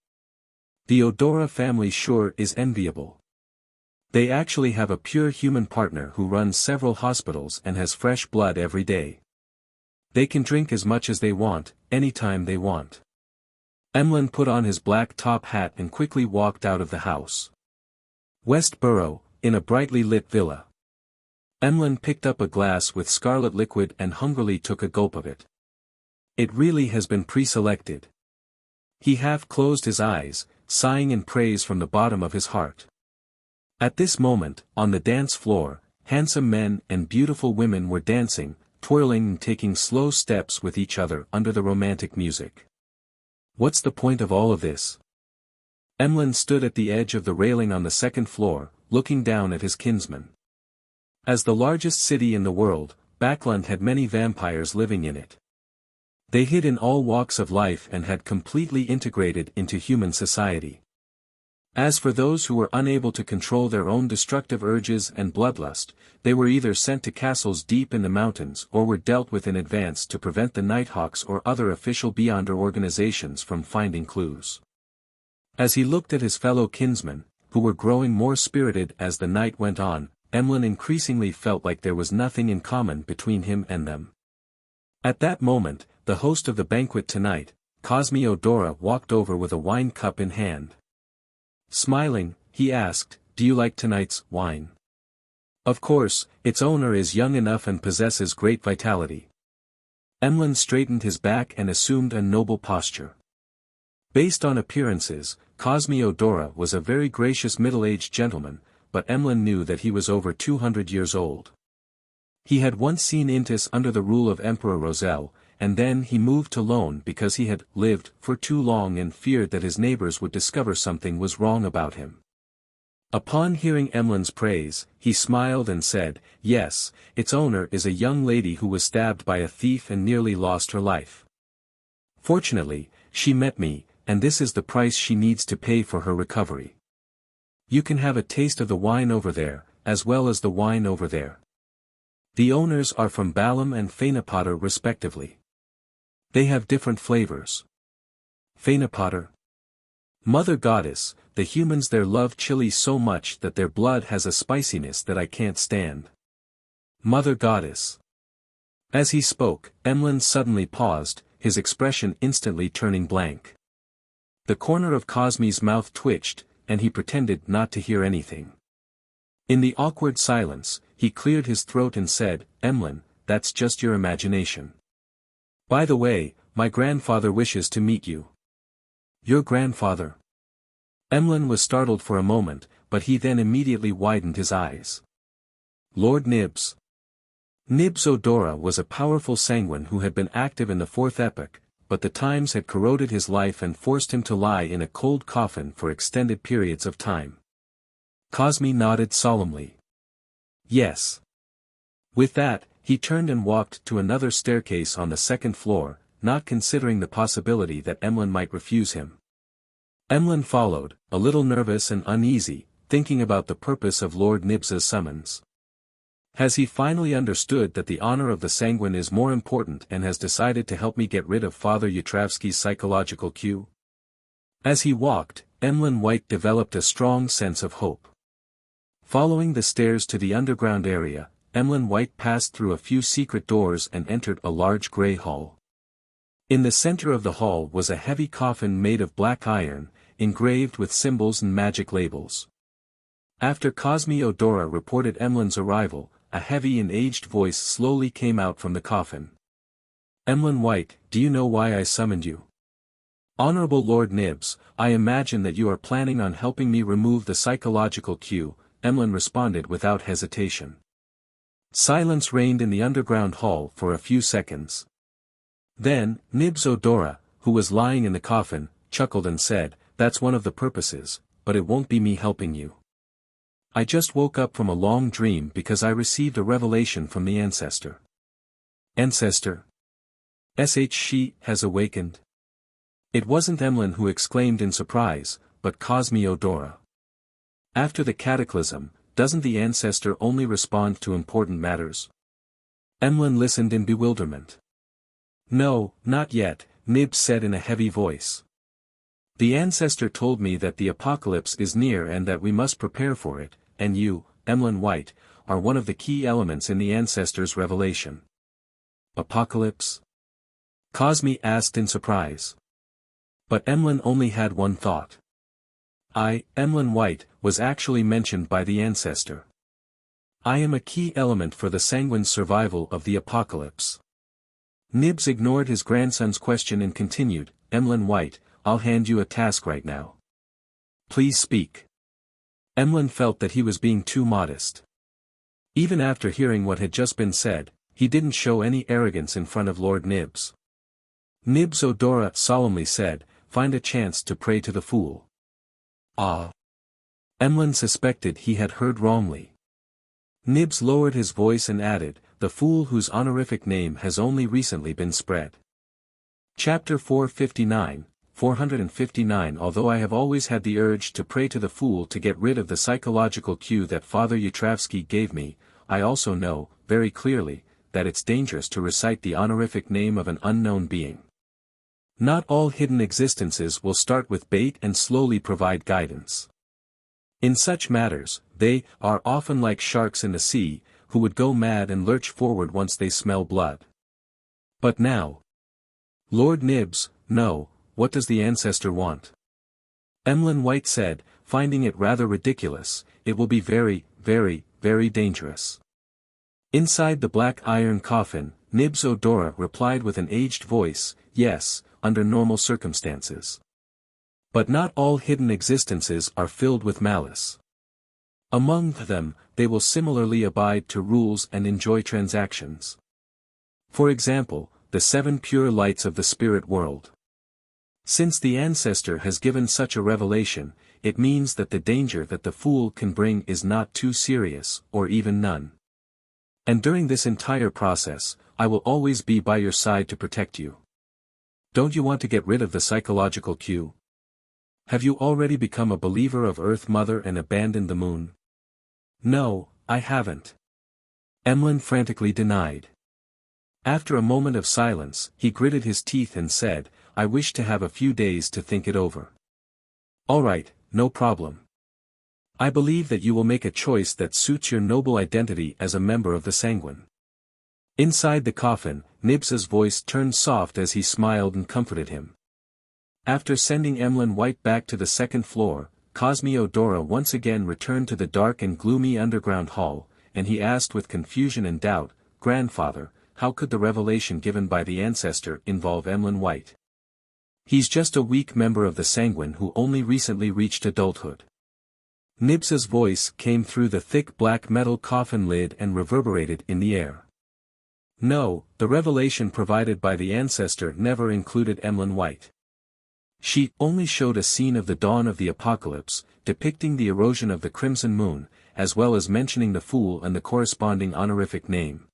S1: The Odora family sure is enviable. They actually have a pure human partner who runs several hospitals and has fresh blood every day. They can drink as much as they want, anytime they want. Emlyn put on his black top hat and quickly walked out of the house. Westborough, in a brightly lit villa. Emlyn picked up a glass with scarlet liquid and hungrily took a gulp of it. It really has been pre-selected. He half closed his eyes, sighing in praise from the bottom of his heart. At this moment, on the dance floor, handsome men and beautiful women were dancing, twirling and taking slow steps with each other under the romantic music. What's the point of all of this? Emlyn stood at the edge of the railing on the second floor, looking down at his kinsman. As the largest city in the world, Backlund had many vampires living in it. They hid in all walks of life and had completely integrated into human society. As for those who were unable to control their own destructive urges and bloodlust, they were either sent to castles deep in the mountains or were dealt with in advance to prevent the Nighthawks or other official Beyonder organizations from finding clues. As he looked at his fellow kinsmen, who were growing more spirited as the night went on, Emlyn increasingly felt like there was nothing in common between him and them. At that moment, the host of the banquet tonight, Cosmiodora walked over with a wine cup in hand. Smiling, he asked, "Do you like tonight's wine?" "Of course, its owner is young enough and possesses great vitality." Emlyn straightened his back and assumed a noble posture. Based on appearances, Cosmiodora was a very gracious middle-aged gentleman, but Emlyn knew that he was over 200 years old. He had once seen Intis under the rule of Emperor Roselle, and then he moved to Lone because he had lived for too long and feared that his neighbors would discover something was wrong about him. Upon hearing Emlyn's praise, he smiled and said, "Yes, its owner is a young lady who was stabbed by a thief and nearly lost her life. Fortunately, she met me, and this is the price she needs to pay for her recovery. You can have a taste of the wine over there, as well as the wine over there. The owners are from Balam and Fainapotter respectively. They have different flavors." Fainapotter? Mother Goddess, the humans there love chili so much that their blood has a spiciness that I can't stand. Mother Goddess. As he spoke, Emlyn suddenly paused, his expression instantly turning blank. The corner of Cosmi's mouth twitched, and he pretended not to hear anything. In the awkward silence, he cleared his throat and said, "Emlyn, that's just your imagination. By the way, my grandfather wishes to meet you." "Your grandfather?" Emlyn was startled for a moment, but he then immediately widened his eyes. "Lord Nibs." Nibs-Odora was a powerful sanguine who had been active in the Fourth Epoch, but the times had corroded his life and forced him to lie in a cold coffin for extended periods of time. Cosmi nodded solemnly. "Yes." With that, he turned and walked to another staircase on the second floor, not considering the possibility that Emlyn might refuse him. Emlyn followed, a little nervous and uneasy, thinking about the purpose of Lord Nibs's summons. Has he finally understood that the honor of the sanguine is more important and has decided to help me get rid of Father Yutravsky's psychological cue? As he walked, Emlyn White developed a strong sense of hope. Following the stairs to the underground area, Emlyn White passed through a few secret doors and entered a large grey hall. In the center of the hall was a heavy coffin made of black iron, engraved with symbols and magic labels. After Cosmiodora reported Emlyn's arrival, a heavy and aged voice slowly came out from the coffin. "Emlyn White, do you know why I summoned you?" "Honorable Lord Nibs, I imagine that you are planning on helping me remove the psychological cue," Emlyn responded without hesitation. Silence reigned in the underground hall for a few seconds. Then, Nibs-Odora, who was lying in the coffin, chuckled and said, "That's one of the purposes, but it won't be me helping you. I just woke up from a long dream because I received a revelation from the ancestor." "Ancestor? She has awakened?" It wasn't Emlyn who exclaimed in surprise, but Cosmiodora. After the cataclysm, doesn't the ancestor only respond to important matters? Emlyn listened in bewilderment. "No, not yet," Nibs said in a heavy voice. "The ancestor told me that the apocalypse is near and that we must prepare for it, and you, Emlyn White, are one of the key elements in the ancestor's revelation." "Apocalypse?" Cosmi asked in surprise. But Emlyn only had one thought. "I, Emlyn White, was actually mentioned by the ancestor. I am a key element for the sanguine survival of the apocalypse." Nibs ignored his grandson's question and continued, "Emlyn White, I'll hand you a task right now. Please speak." Emlyn felt that he was being too modest. Even after hearing what had just been said, he didn't show any arrogance in front of Lord Nibs. Nibs-Odora solemnly said, "Find a chance to pray to the fool." "Ah." Emlyn suspected he had heard wrongly. Nibs lowered his voice and added, "The fool whose honorific name has only recently been spread." Chapter 459. Although I have always had the urge to pray to the fool to get rid of the psychological cue that Father Yutravsky gave me, I also know, very clearly, that it's dangerous to recite the honorific name of an unknown being. Not all hidden existences will start with bait and slowly provide guidance. In such matters, they are often like sharks in the sea, who would go mad and lurch forward once they smell blood. But now, Lord Nibs, no, what does the ancestor want? Emlyn White said, finding it rather ridiculous, it will be very, very, very dangerous. Inside the black iron coffin, Nibs Odora replied with an aged voice, yes, under normal circumstances. But not all hidden existences are filled with malice. Among them, they will similarly abide to rules and enjoy transactions. For example, the 7 pure lights of the spirit world. Since the ancestor has given such a revelation, it means that the danger that the fool can bring is not too serious, or even none. And during this entire process, I will always be by your side to protect you. Don't you want to get rid of the psychological cue? Have you already become a believer of Earth Mother and abandoned the moon? No, I haven't. Emlyn frantically denied. After a moment of silence, he gritted his teeth and said, I wish to have a few days to think it over. All right, no problem. I believe that you will make a choice that suits your noble identity as a member of the Sanguine. Inside the coffin, Nibs's voice turned soft as he smiled and comforted him. After sending Emlyn White back to the second floor, Cosme Odora once again returned to the dark and gloomy underground hall, and he asked with confusion and doubt, Grandfather, how could the revelation given by the ancestor involve Emlyn White? He's just a weak member of the Sanguine who only recently reached adulthood. Nibs's voice came through the thick black metal coffin lid and reverberated in the air. No, the revelation provided by the ancestor never included Emlyn White. She only showed a scene of the dawn of the apocalypse, depicting the erosion of the crimson moon, as well as mentioning the fool and the corresponding honorific name.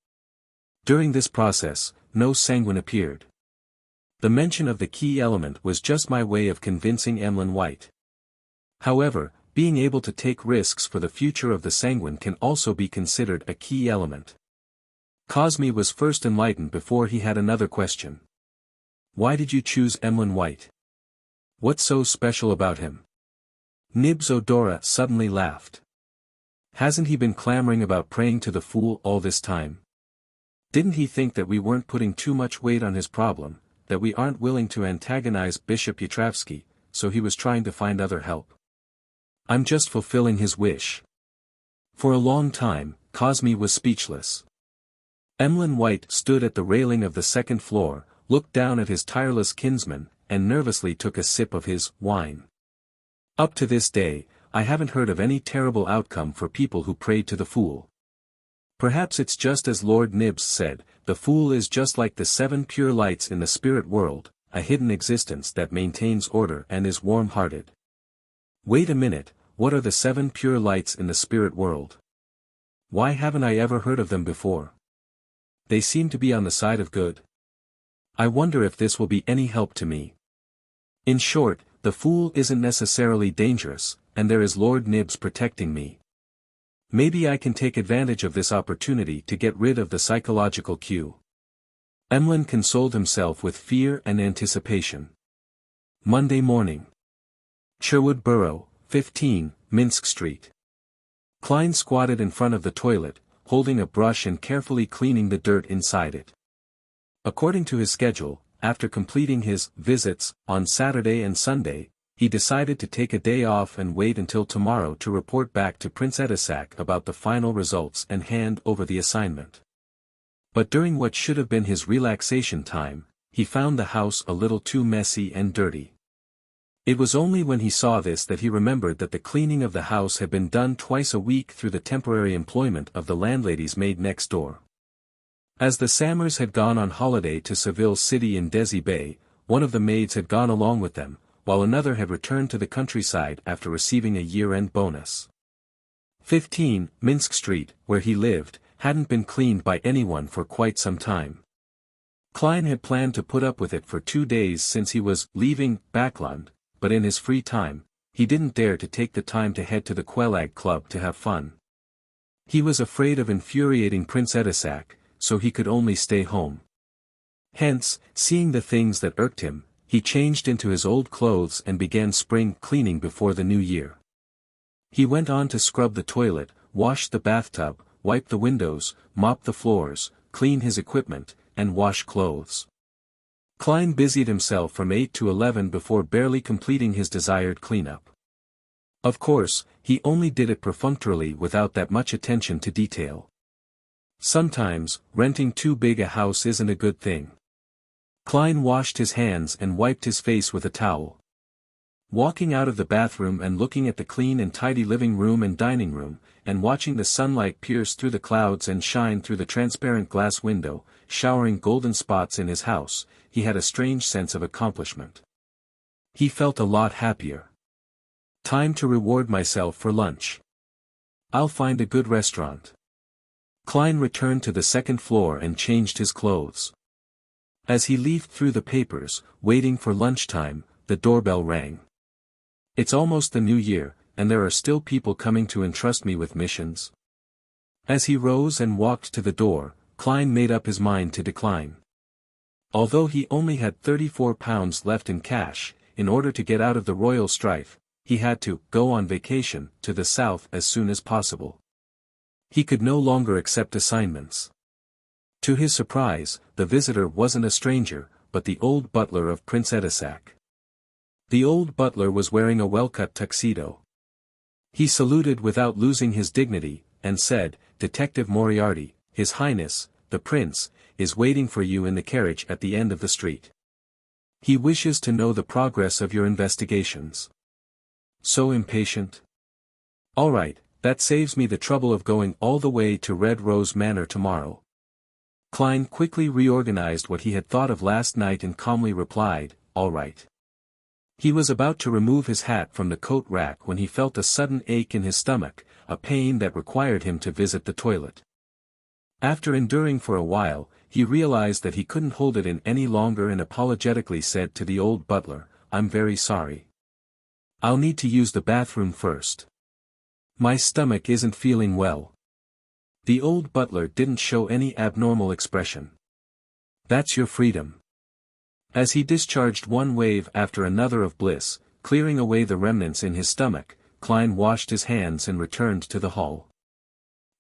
S1: During this process, no Sanguine appeared. The mention of the key element was just my way of convincing Emlyn White. However, being able to take risks for the future of the Sanguine can also be considered a key element. Cosme was first enlightened before he had another question. Why did you choose Emlyn White? What's so special about him? Nibs Odora suddenly laughed. Hasn't he been clamoring about praying to the fool all this time? Didn't he think that we weren't putting too much weight on his problem, that we aren't willing to antagonize Bishop Yatravsky, so he was trying to find other help? I'm just fulfilling his wish. For a long time, Cosme was speechless. Emlyn White stood at the railing of the second floor, looked down at his tireless kinsman, and nervously took a sip of his wine. Up to this day, I haven't heard of any terrible outcome for people who prayed to the fool. Perhaps it's just as Lord Nibs said, the fool is just like the 7 pure lights in the spirit world, a hidden existence that maintains order and is warm-hearted. Wait a minute, what are the 7 pure lights in the spirit world? Why haven't I ever heard of them before? They seem to be on the side of good. I wonder if this will be any help to me. In short, the fool isn't necessarily dangerous, and there is Lord Nibs protecting me. Maybe I can take advantage of this opportunity to get rid of the psychological cue. Emlyn consoled himself with fear and anticipation. Monday morning. Sherwood Borough, 15, Minsk Street. Klein squatted in front of the toilet, holding a brush and carefully cleaning the dirt inside it. According to his schedule, after completing his visits on Saturday and Sunday, he decided to take a day off and wait until tomorrow to report back to Prince Edisak about the final results and hand over the assignment. But during what should have been his relaxation time, he found the house a little too messy and dirty. It was only when he saw this that he remembered that the cleaning of the house had been done twice a week through the temporary employment of the landlady's maid next door. As the Sammers had gone on holiday to Seville City in Desi Bay, one of the maids had gone along with them, while another had returned to the countryside after receiving a year-end bonus. 15, Minsk Street, where he lived, hadn't been cleaned by anyone for quite some time. Klein had planned to put up with it for 2 days since he was leaving Backland, but in his free time, he didn't dare to take the time to head to the Quelag Club to have fun. He was afraid of infuriating Prince Edisak, so he could only stay home. Hence, seeing the things that irked him, he changed into his old clothes and began spring cleaning before the new year. He went on to scrub the toilet, wash the bathtub, wipe the windows, mop the floors, clean his equipment, and wash clothes. Klein busied himself from 8 to 11 before barely completing his desired cleanup. Of course, he only did it perfunctorily without that much attention to detail. Sometimes, renting too big a house isn't a good thing. Klein washed his hands and wiped his face with a towel. Walking out of the bathroom and looking at the clean and tidy living room and dining room, and watching the sunlight pierce through the clouds and shine through the transparent glass window, showering golden spots in his house, he had a strange sense of accomplishment. He felt a lot happier. Time to reward myself for lunch. I'll find a good restaurant. Klein returned to the second floor and changed his clothes. As he leafed through the papers, waiting for lunchtime, the doorbell rang. It's almost the new year, and there are still people coming to entrust me with missions. As he rose and walked to the door, Klein made up his mind to decline. Although he only had £34 left in cash, in order to get out of the royal strife, he had to go on vacation to the south as soon as possible. He could no longer accept assignments. To his surprise, the visitor wasn't a stranger, but the old butler of Prince Edisac. The old butler was wearing a well-cut tuxedo. He saluted without losing his dignity, and said, "Detective Moriarty, His Highness, the Prince, is waiting for you in the carriage at the end of the street. He wishes to know the progress of your investigations." So impatient. "All right, that saves me the trouble of going all the way to Red Rose Manor tomorrow." Klein quickly reorganized what he had thought of last night and calmly replied, "All right." He was about to remove his hat from the coat rack when he felt a sudden ache in his stomach, a pain that required him to visit the toilet. After enduring for a while, he realized that he couldn't hold it in any longer and apologetically said to the old butler, "I'm very sorry. I'll need to use the bathroom first. My stomach isn't feeling well." The old butler didn't show any abnormal expression. "That's your freedom." As he discharged one wave after another of bliss, clearing away the remnants in his stomach, Klein washed his hands and returned to the hall.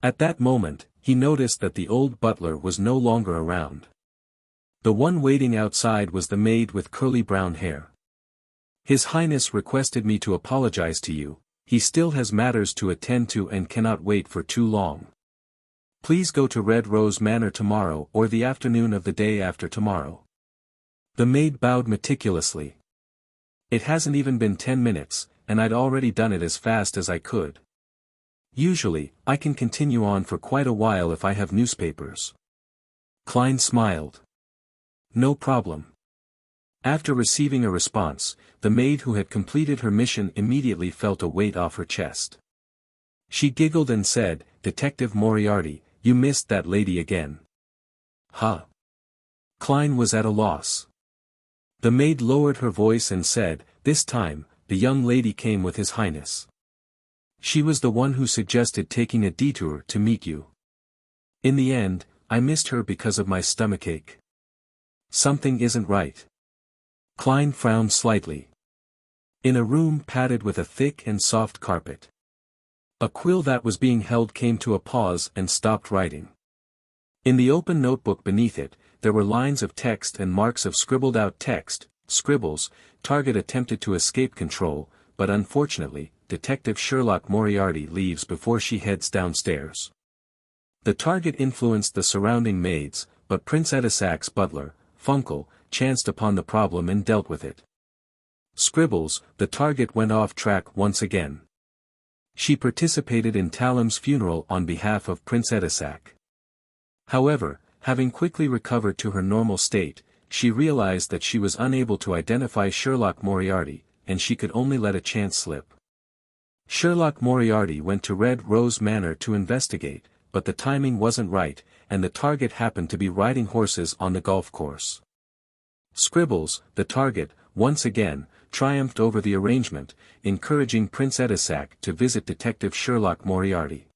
S1: At that moment, he noticed that the old butler was no longer around. The one waiting outside was the maid with curly brown hair. "His Highness requested me to apologize to you. He still has matters to attend to and cannot wait for too long. Please go to Red Rose Manor tomorrow or the afternoon of the day after tomorrow." The maid bowed meticulously. "It hasn't even been 10 minutes, and I'd already done it as fast as I could. Usually, I can continue on for quite a while if I have newspapers." Klein smiled. "No problem." After receiving a response, the maid who had completed her mission immediately felt a weight off her chest. She giggled and said, "Detective Moriarty, you missed that lady again." "Huh?" Klein was at a loss. The maid lowered her voice and said, "This time, the young lady came with His Highness. She was the one who suggested taking a detour to meet you. In the end, I missed her because of my stomachache. Something isn't right." Klein frowned slightly. In a room padded with a thick and soft carpet, a quill that was being held came to a pause and stopped writing. In the open notebook beneath it, there were lines of text and marks of scribbled-out text, scribbles. "Target attempted to escape control, but unfortunately, Detective Sherlock Moriarty leaves before she heads downstairs." The target influenced the surrounding maids, but Prince Edisac's butler, Funkel, chanced upon the problem and dealt with it. Scribbles, the target went off track once again. She participated in Talim's funeral on behalf of Prince Edisac. However, having quickly recovered to her normal state, she realized that she was unable to identify Sherlock Moriarty, and she could only let a chance slip. Sherlock Moriarty went to Red Rose Manor to investigate, but the timing wasn't right, and the target happened to be riding horses on the golf course. Scribbles, the target, once again, triumphed over the arrangement, encouraging Prince Edisac to visit Detective Sherlock Moriarty.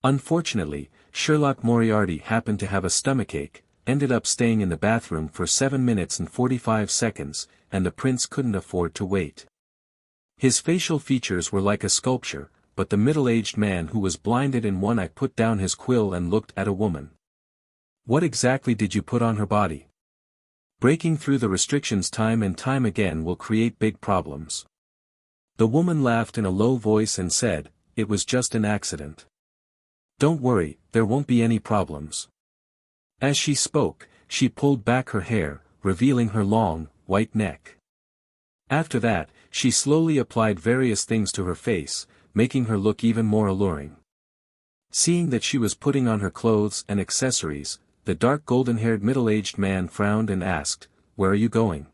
S1: Unfortunately, Sherlock Moriarty happened to have a stomachache, ended up staying in the bathroom for 7 minutes and 45 seconds, and the prince couldn't afford to wait. His facial features were like a sculpture, but the middle-aged man who was blinded in one eye put down his quill and looked at a woman. "What exactly did you put on her body?" Breaking through the restrictions time and time again will create big problems. The woman laughed in a low voice and said, "It was just an accident. Don't worry, there won't be any problems." As she spoke, she pulled back her hair, revealing her long, white neck. After that, she slowly applied various things to her face, making her look even more alluring. Seeing that she was putting on her clothes and accessories, the dark golden-haired middle-aged man frowned and asked, "Where are you going?"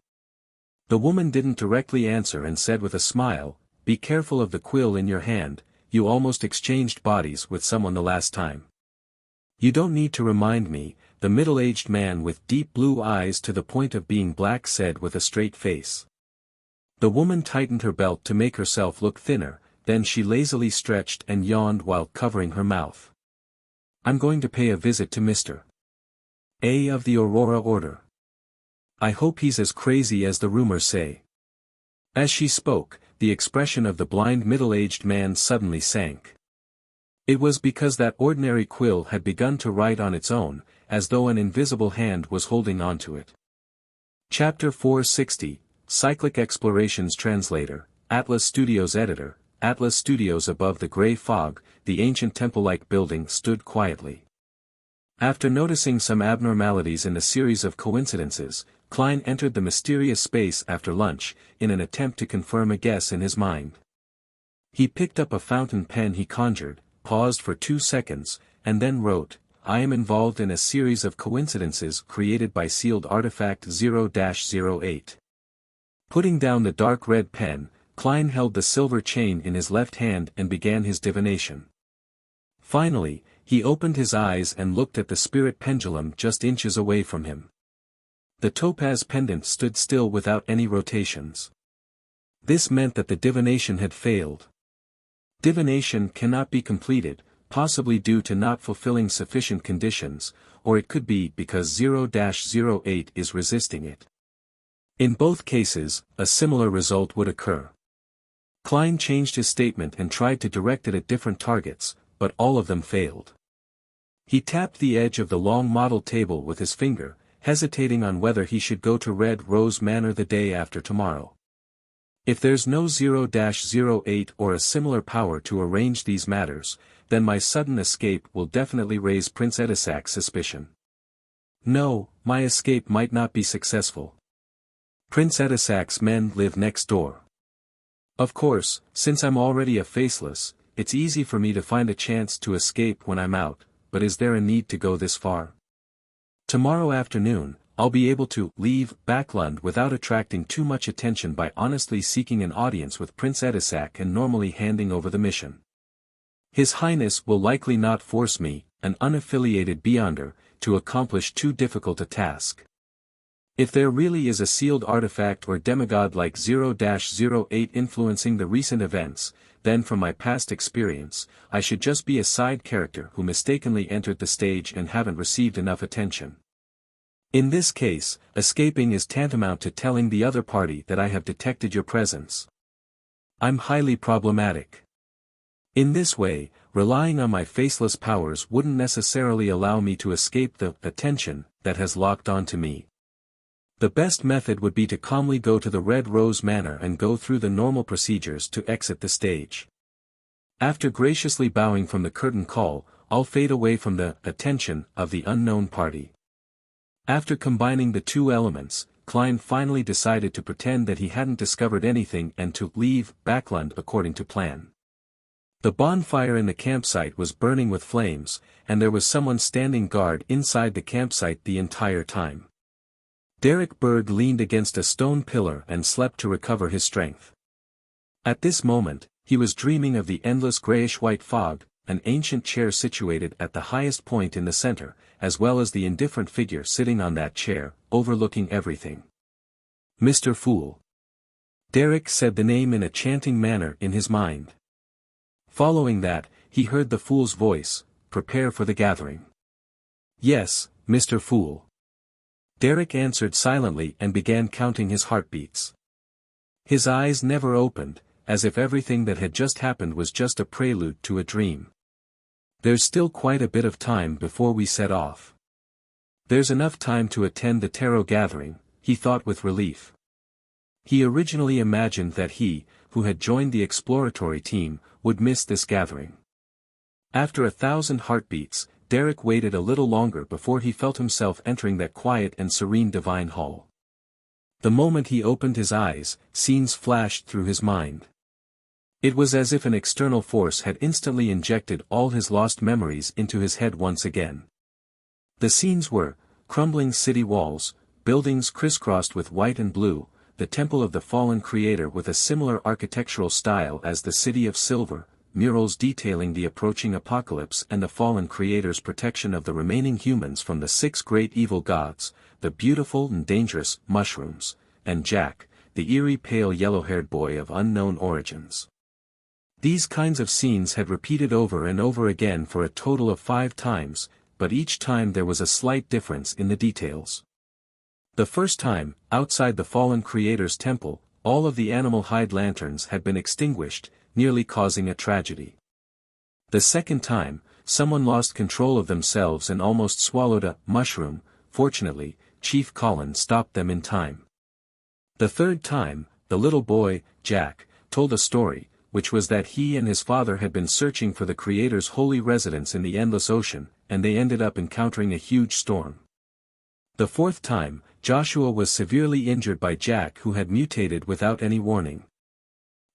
S1: The woman didn't directly answer and said with a smile, "Be careful of the quill in your hand, you almost exchanged bodies with someone the last time." "You don't need to remind me," the middle-aged man with deep blue eyes to the point of being black said with a straight face. The woman tightened her belt to make herself look thinner, then she lazily stretched and yawned while covering her mouth. "I'm going to pay a visit to Mr. A of the Aurora Order. I hope he's as crazy as the rumors say." As she spoke, the expression of the blind middle-aged man suddenly sank. It was because that ordinary quill had begun to write on its own, as though an invisible hand was holding onto it. Chapter 460, Cyclic Explorations Translator, Atlas Studios Editor. Atlas Studios. Above the gray fog, the ancient temple-like building stood quietly. After noticing some abnormalities in the series of coincidences, Klein entered the mysterious space after lunch, in an attempt to confirm a guess in his mind. He picked up a fountain pen he conjured, paused for 2 seconds, and then wrote, "I am involved in a series of coincidences created by sealed artifact 0-08. Putting down the dark red pen, Klein held the silver chain in his left hand and began his divination. Finally, he opened his eyes and looked at the spirit pendulum just inches away from him. The topaz pendant stood still without any rotations. This meant that the divination had failed. Divination cannot be completed, possibly due to not fulfilling sufficient conditions, or it could be because 0-08 is resisting it. In both cases, a similar result would occur. Klein changed his statement and tried to direct it at different targets, but all of them failed. He tapped the edge of the long model table with his finger, hesitating on whether he should go to Red Rose Manor the day after tomorrow. If there's no 0-08 or a similar power to arrange these matters, then my sudden escape will definitely raise Prince Edisac's suspicion. No, my escape might not be successful. Prince Edisac's men live next door. Of course, since I'm already a faceless, it's easy for me to find a chance to escape when I'm out, but is there a need to go this far? Tomorrow afternoon, I'll be able to leave Backlund without attracting too much attention by honestly seeking an audience with Prince Edisac and normally handing over the mission. His Highness will likely not force me, an unaffiliated Beyonder, to accomplish too difficult a task. If there really is a sealed artifact or demigod like 0-08 influencing the recent events, then from my past experience, I should just be a side character who mistakenly entered the stage and haven't received enough attention. In this case, escaping is tantamount to telling the other party that I have detected your presence. I'm highly problematic. In this way, relying on my faceless powers wouldn't necessarily allow me to escape the attention that has locked onto me. The best method would be to calmly go to the Red Rose Manor and go through the normal procedures to exit the stage. After graciously bowing from the curtain call, I'll fade away from the attention of the unknown party. After combining the two elements, Klein finally decided to pretend that he hadn't discovered anything and to leave Backlund according to plan. The bonfire in the campsite was burning with flames, and there was someone standing guard inside the campsite the entire time. Derek Berg leaned against a stone pillar and slept to recover his strength. At this moment, he was dreaming of the endless grayish-white fog, an ancient chair situated at the highest point in the center, as well as the indifferent figure sitting on that chair, overlooking everything. "Mr. Fool." Derek said the name in a chanting manner in his mind. Following that, he heard the fool's voice, "Prepare for the gathering." "Yes, Mr. Fool." Derek answered silently and began counting his heartbeats. His eyes never opened, as if everything that had just happened was just a prelude to a dream. "There's still quite a bit of time before we set off. There's enough time to attend the tarot gathering, he thought with relief. He originally imagined that he, who had joined the exploratory team, would miss this gathering. After 1,000 heartbeats, Derek waited a little longer before he felt himself entering that quiet and serene divine hall. The moment he opened his eyes, scenes flashed through his mind. It was as if an external force had instantly injected all his lost memories into his head once again. The scenes were crumbling city walls, buildings crisscrossed with white and blue, the temple of the fallen creator with a similar architectural style as the city of silver, murals detailing the approaching apocalypse and the fallen creator's protection of the remaining humans from the 6 great evil gods, the beautiful and dangerous mushrooms, and Jack, the eerie pale yellow-haired boy of unknown origins. These kinds of scenes had repeated over and over again for a total of 5 times, but each time there was a slight difference in the details. The first time, outside the fallen creator's temple, all of the animal hide lanterns had been extinguished, nearly causing a tragedy. The second time, someone lost control of themselves and almost swallowed a mushroom. Fortunately, Chief Colin stopped them in time. The third time, the little boy, Jack, told a story, which was that he and his father had been searching for the Creator's holy residence in the endless ocean, and they ended up encountering a huge storm. The fourth time, Joshua was severely injured by Jack, who had mutated without any warning.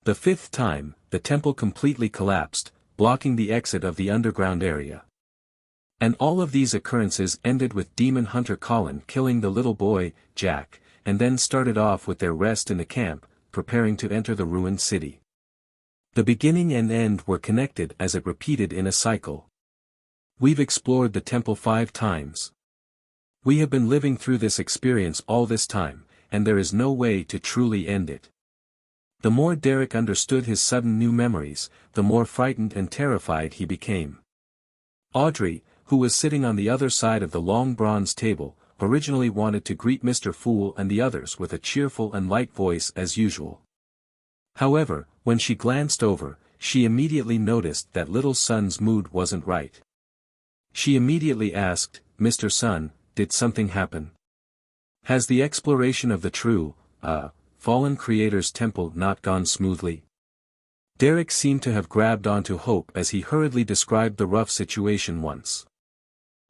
S1: The fifth time, the temple completely collapsed, blocking the exit of the underground area. And all of these occurrences ended with Demon Hunter Colin killing the little boy, Jack, and then started off with their rest in the camp, preparing to enter the ruined city. The beginning and end were connected as it repeated in a cycle. We've explored the temple 5 times. We have been living through this experience all this time, and there is no way to truly end it. The more Derek understood his sudden new memories, the more frightened and terrified he became. Audrey, who was sitting on the other side of the long bronze table, originally wanted to greet Mr. Fool and the others with a cheerful and light voice as usual. However, when she glanced over, she immediately noticed that little Sun's mood wasn't right. She immediately asked, "Mr. Sun, did something happen? Has the exploration of the true, fallen creator's temple not gone smoothly?" Derek seemed to have grabbed onto hope as he hurriedly described the rough situation once.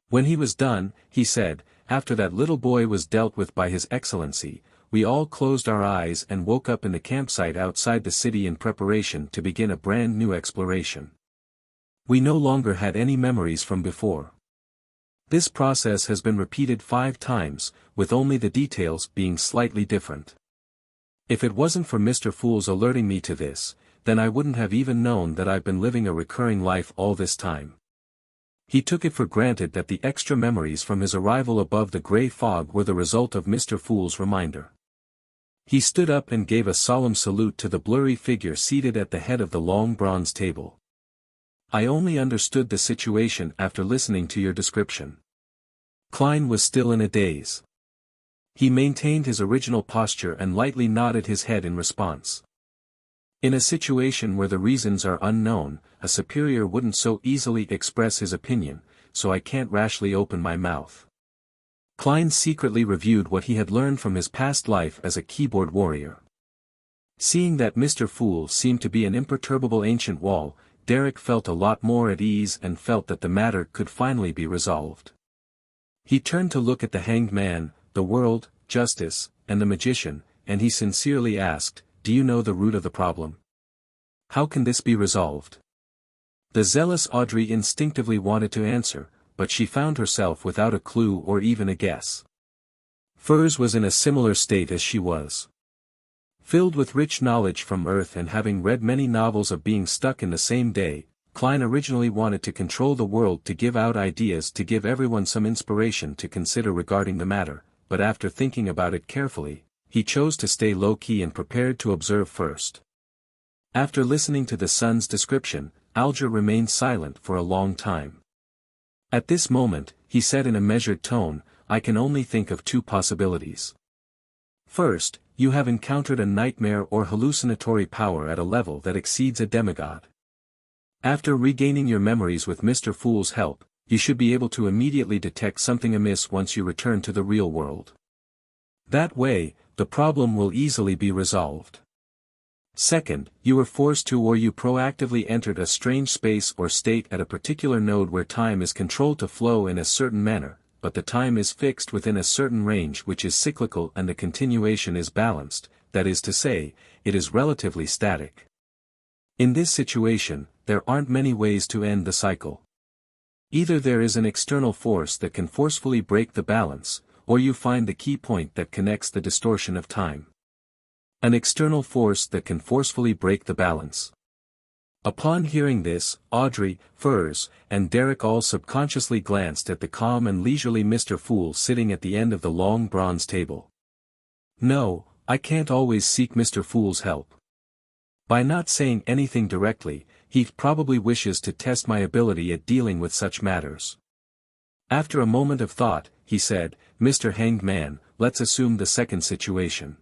S1: When he was done, he said, "After that little boy was dealt with by His Excellency, we all closed our eyes and woke up in the campsite outside the city in preparation to begin a brand new exploration. We no longer had any memories from before. This process has been repeated 5 times, with only the details being slightly different. If it wasn't for Mr. Fool's alerting me to this, then I wouldn't have even known that I've been living a recurring life all this time." He took it for granted that the extra memories from his arrival above the gray fog were the result of Mr. Fool's reminder. He stood up and gave a solemn salute to the blurry figure seated at the head of the long bronze table. "I only understood the situation after listening to your description." Klein was still in a daze. He maintained his original posture and lightly nodded his head in response. In a situation where the reasons are unknown, a superior wouldn't so easily express his opinion, so I can't rashly open my mouth. Klein secretly reviewed what he had learned from his past life as a keyboard warrior. Seeing that Mr. Fool seemed to be an imperturbable ancient wall, Derek felt a lot more at ease and felt that the matter could finally be resolved. He turned to look at the hanged man, the world, justice, and the magician, and he sincerely asked, "Do you know the root of the problem? How can this be resolved?" The zealous Audrey instinctively wanted to answer, but she found herself without a clue or even a guess. Furs was in a similar state as she was. Filled with rich knowledge from Earth and having read many novels of being stuck in the same day, Klein originally wanted to control the world to give out ideas to give everyone some inspiration to consider regarding the matter, but after thinking about it carefully, he chose to stay low-key and prepared to observe first. After listening to the Sun's description, Alger remained silent for a long time. At this moment, he said in a measured tone, "I can only think of 2 possibilities. First, you have encountered a nightmare or hallucinatory power at a level that exceeds a demigod. After regaining your memories with Mr. Fool's help, you should be able to immediately detect something amiss once you return to the real world. That way, the problem will easily be resolved. Second, you were forced to or you proactively entered a strange space or state at a particular node where time is controlled to flow in a certain manner, but the time is fixed within a certain range which is cyclical and the continuation is balanced, that is to say, it is relatively static. In this situation, there aren't many ways to end the cycle. Either there is an external force that can forcefully break the balance, or you find the key point that connects the distortion of time. An external force that can forcefully break the balance. Upon hearing this, Audrey, Furs, and Derek all subconsciously glanced at the calm and leisurely Mr. Fool sitting at the end of the long bronze table. No, I can't always seek Mr. Fool's help. By not saying anything directly, he probably wishes to test my ability at dealing with such matters. After a moment of thought, he said, Mr. Hanged Man, let's assume the second situation.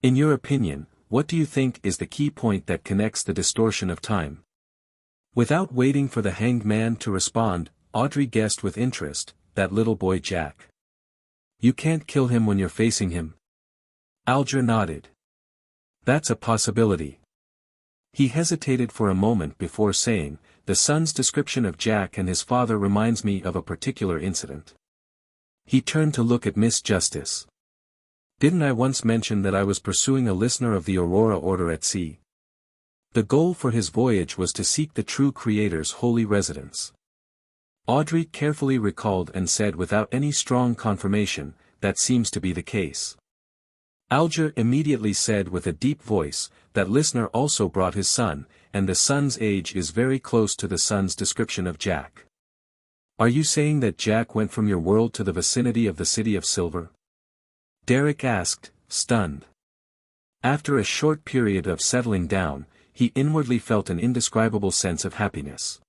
S1: In your opinion, what do you think is the key point that connects the distortion of time? Without waiting for the Hanged Man to respond, Audrey guessed with interest, that little boy Jack. You can't kill him when you're facing him? Alger nodded. That's a possibility. He hesitated for a moment before saying, the son's description of Jack and his father reminds me of a particular incident. He turned to look at Miss Justice. Didn't I once mention that I was pursuing a listener of the Aurora Order at sea? The goal for his voyage was to seek the true Creator's holy residence. Audrey carefully recalled and said without any strong confirmation, that seems to be the case. Alger immediately said with a deep voice, that listener also brought his son, and the son's age is very close to the son's description of Jack. Are you saying that Jack went from your world to the vicinity of the City of Silver? Derek asked, stunned. After a short period of settling down, he inwardly felt an indescribable sense of happiness.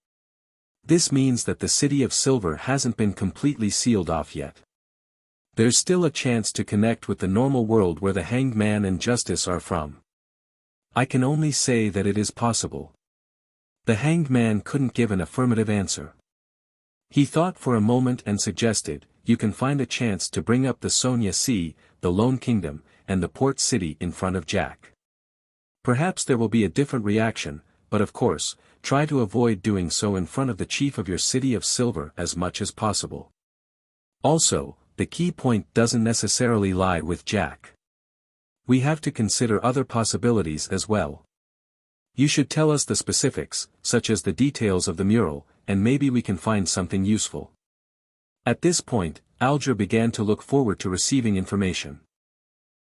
S1: This means that the City of Silver hasn't been completely sealed off yet. There's still a chance to connect with the normal world where the Hanged Man and Justice are from. I can only say that it is possible. The Hanged Man couldn't give an affirmative answer. He thought for a moment and suggested, you can find a chance to bring up the Sonia Sea, the Lone Kingdom, and the port city in front of Jack. Perhaps there will be a different reaction, but of course, try to avoid doing so in front of the chief of your City of Silver as much as possible. Also, the key point doesn't necessarily lie with Jack. We have to consider other possibilities as well. You should tell us the specifics, such as the details of the mural, and maybe we can find something useful. At this point, Alger began to look forward to receiving information.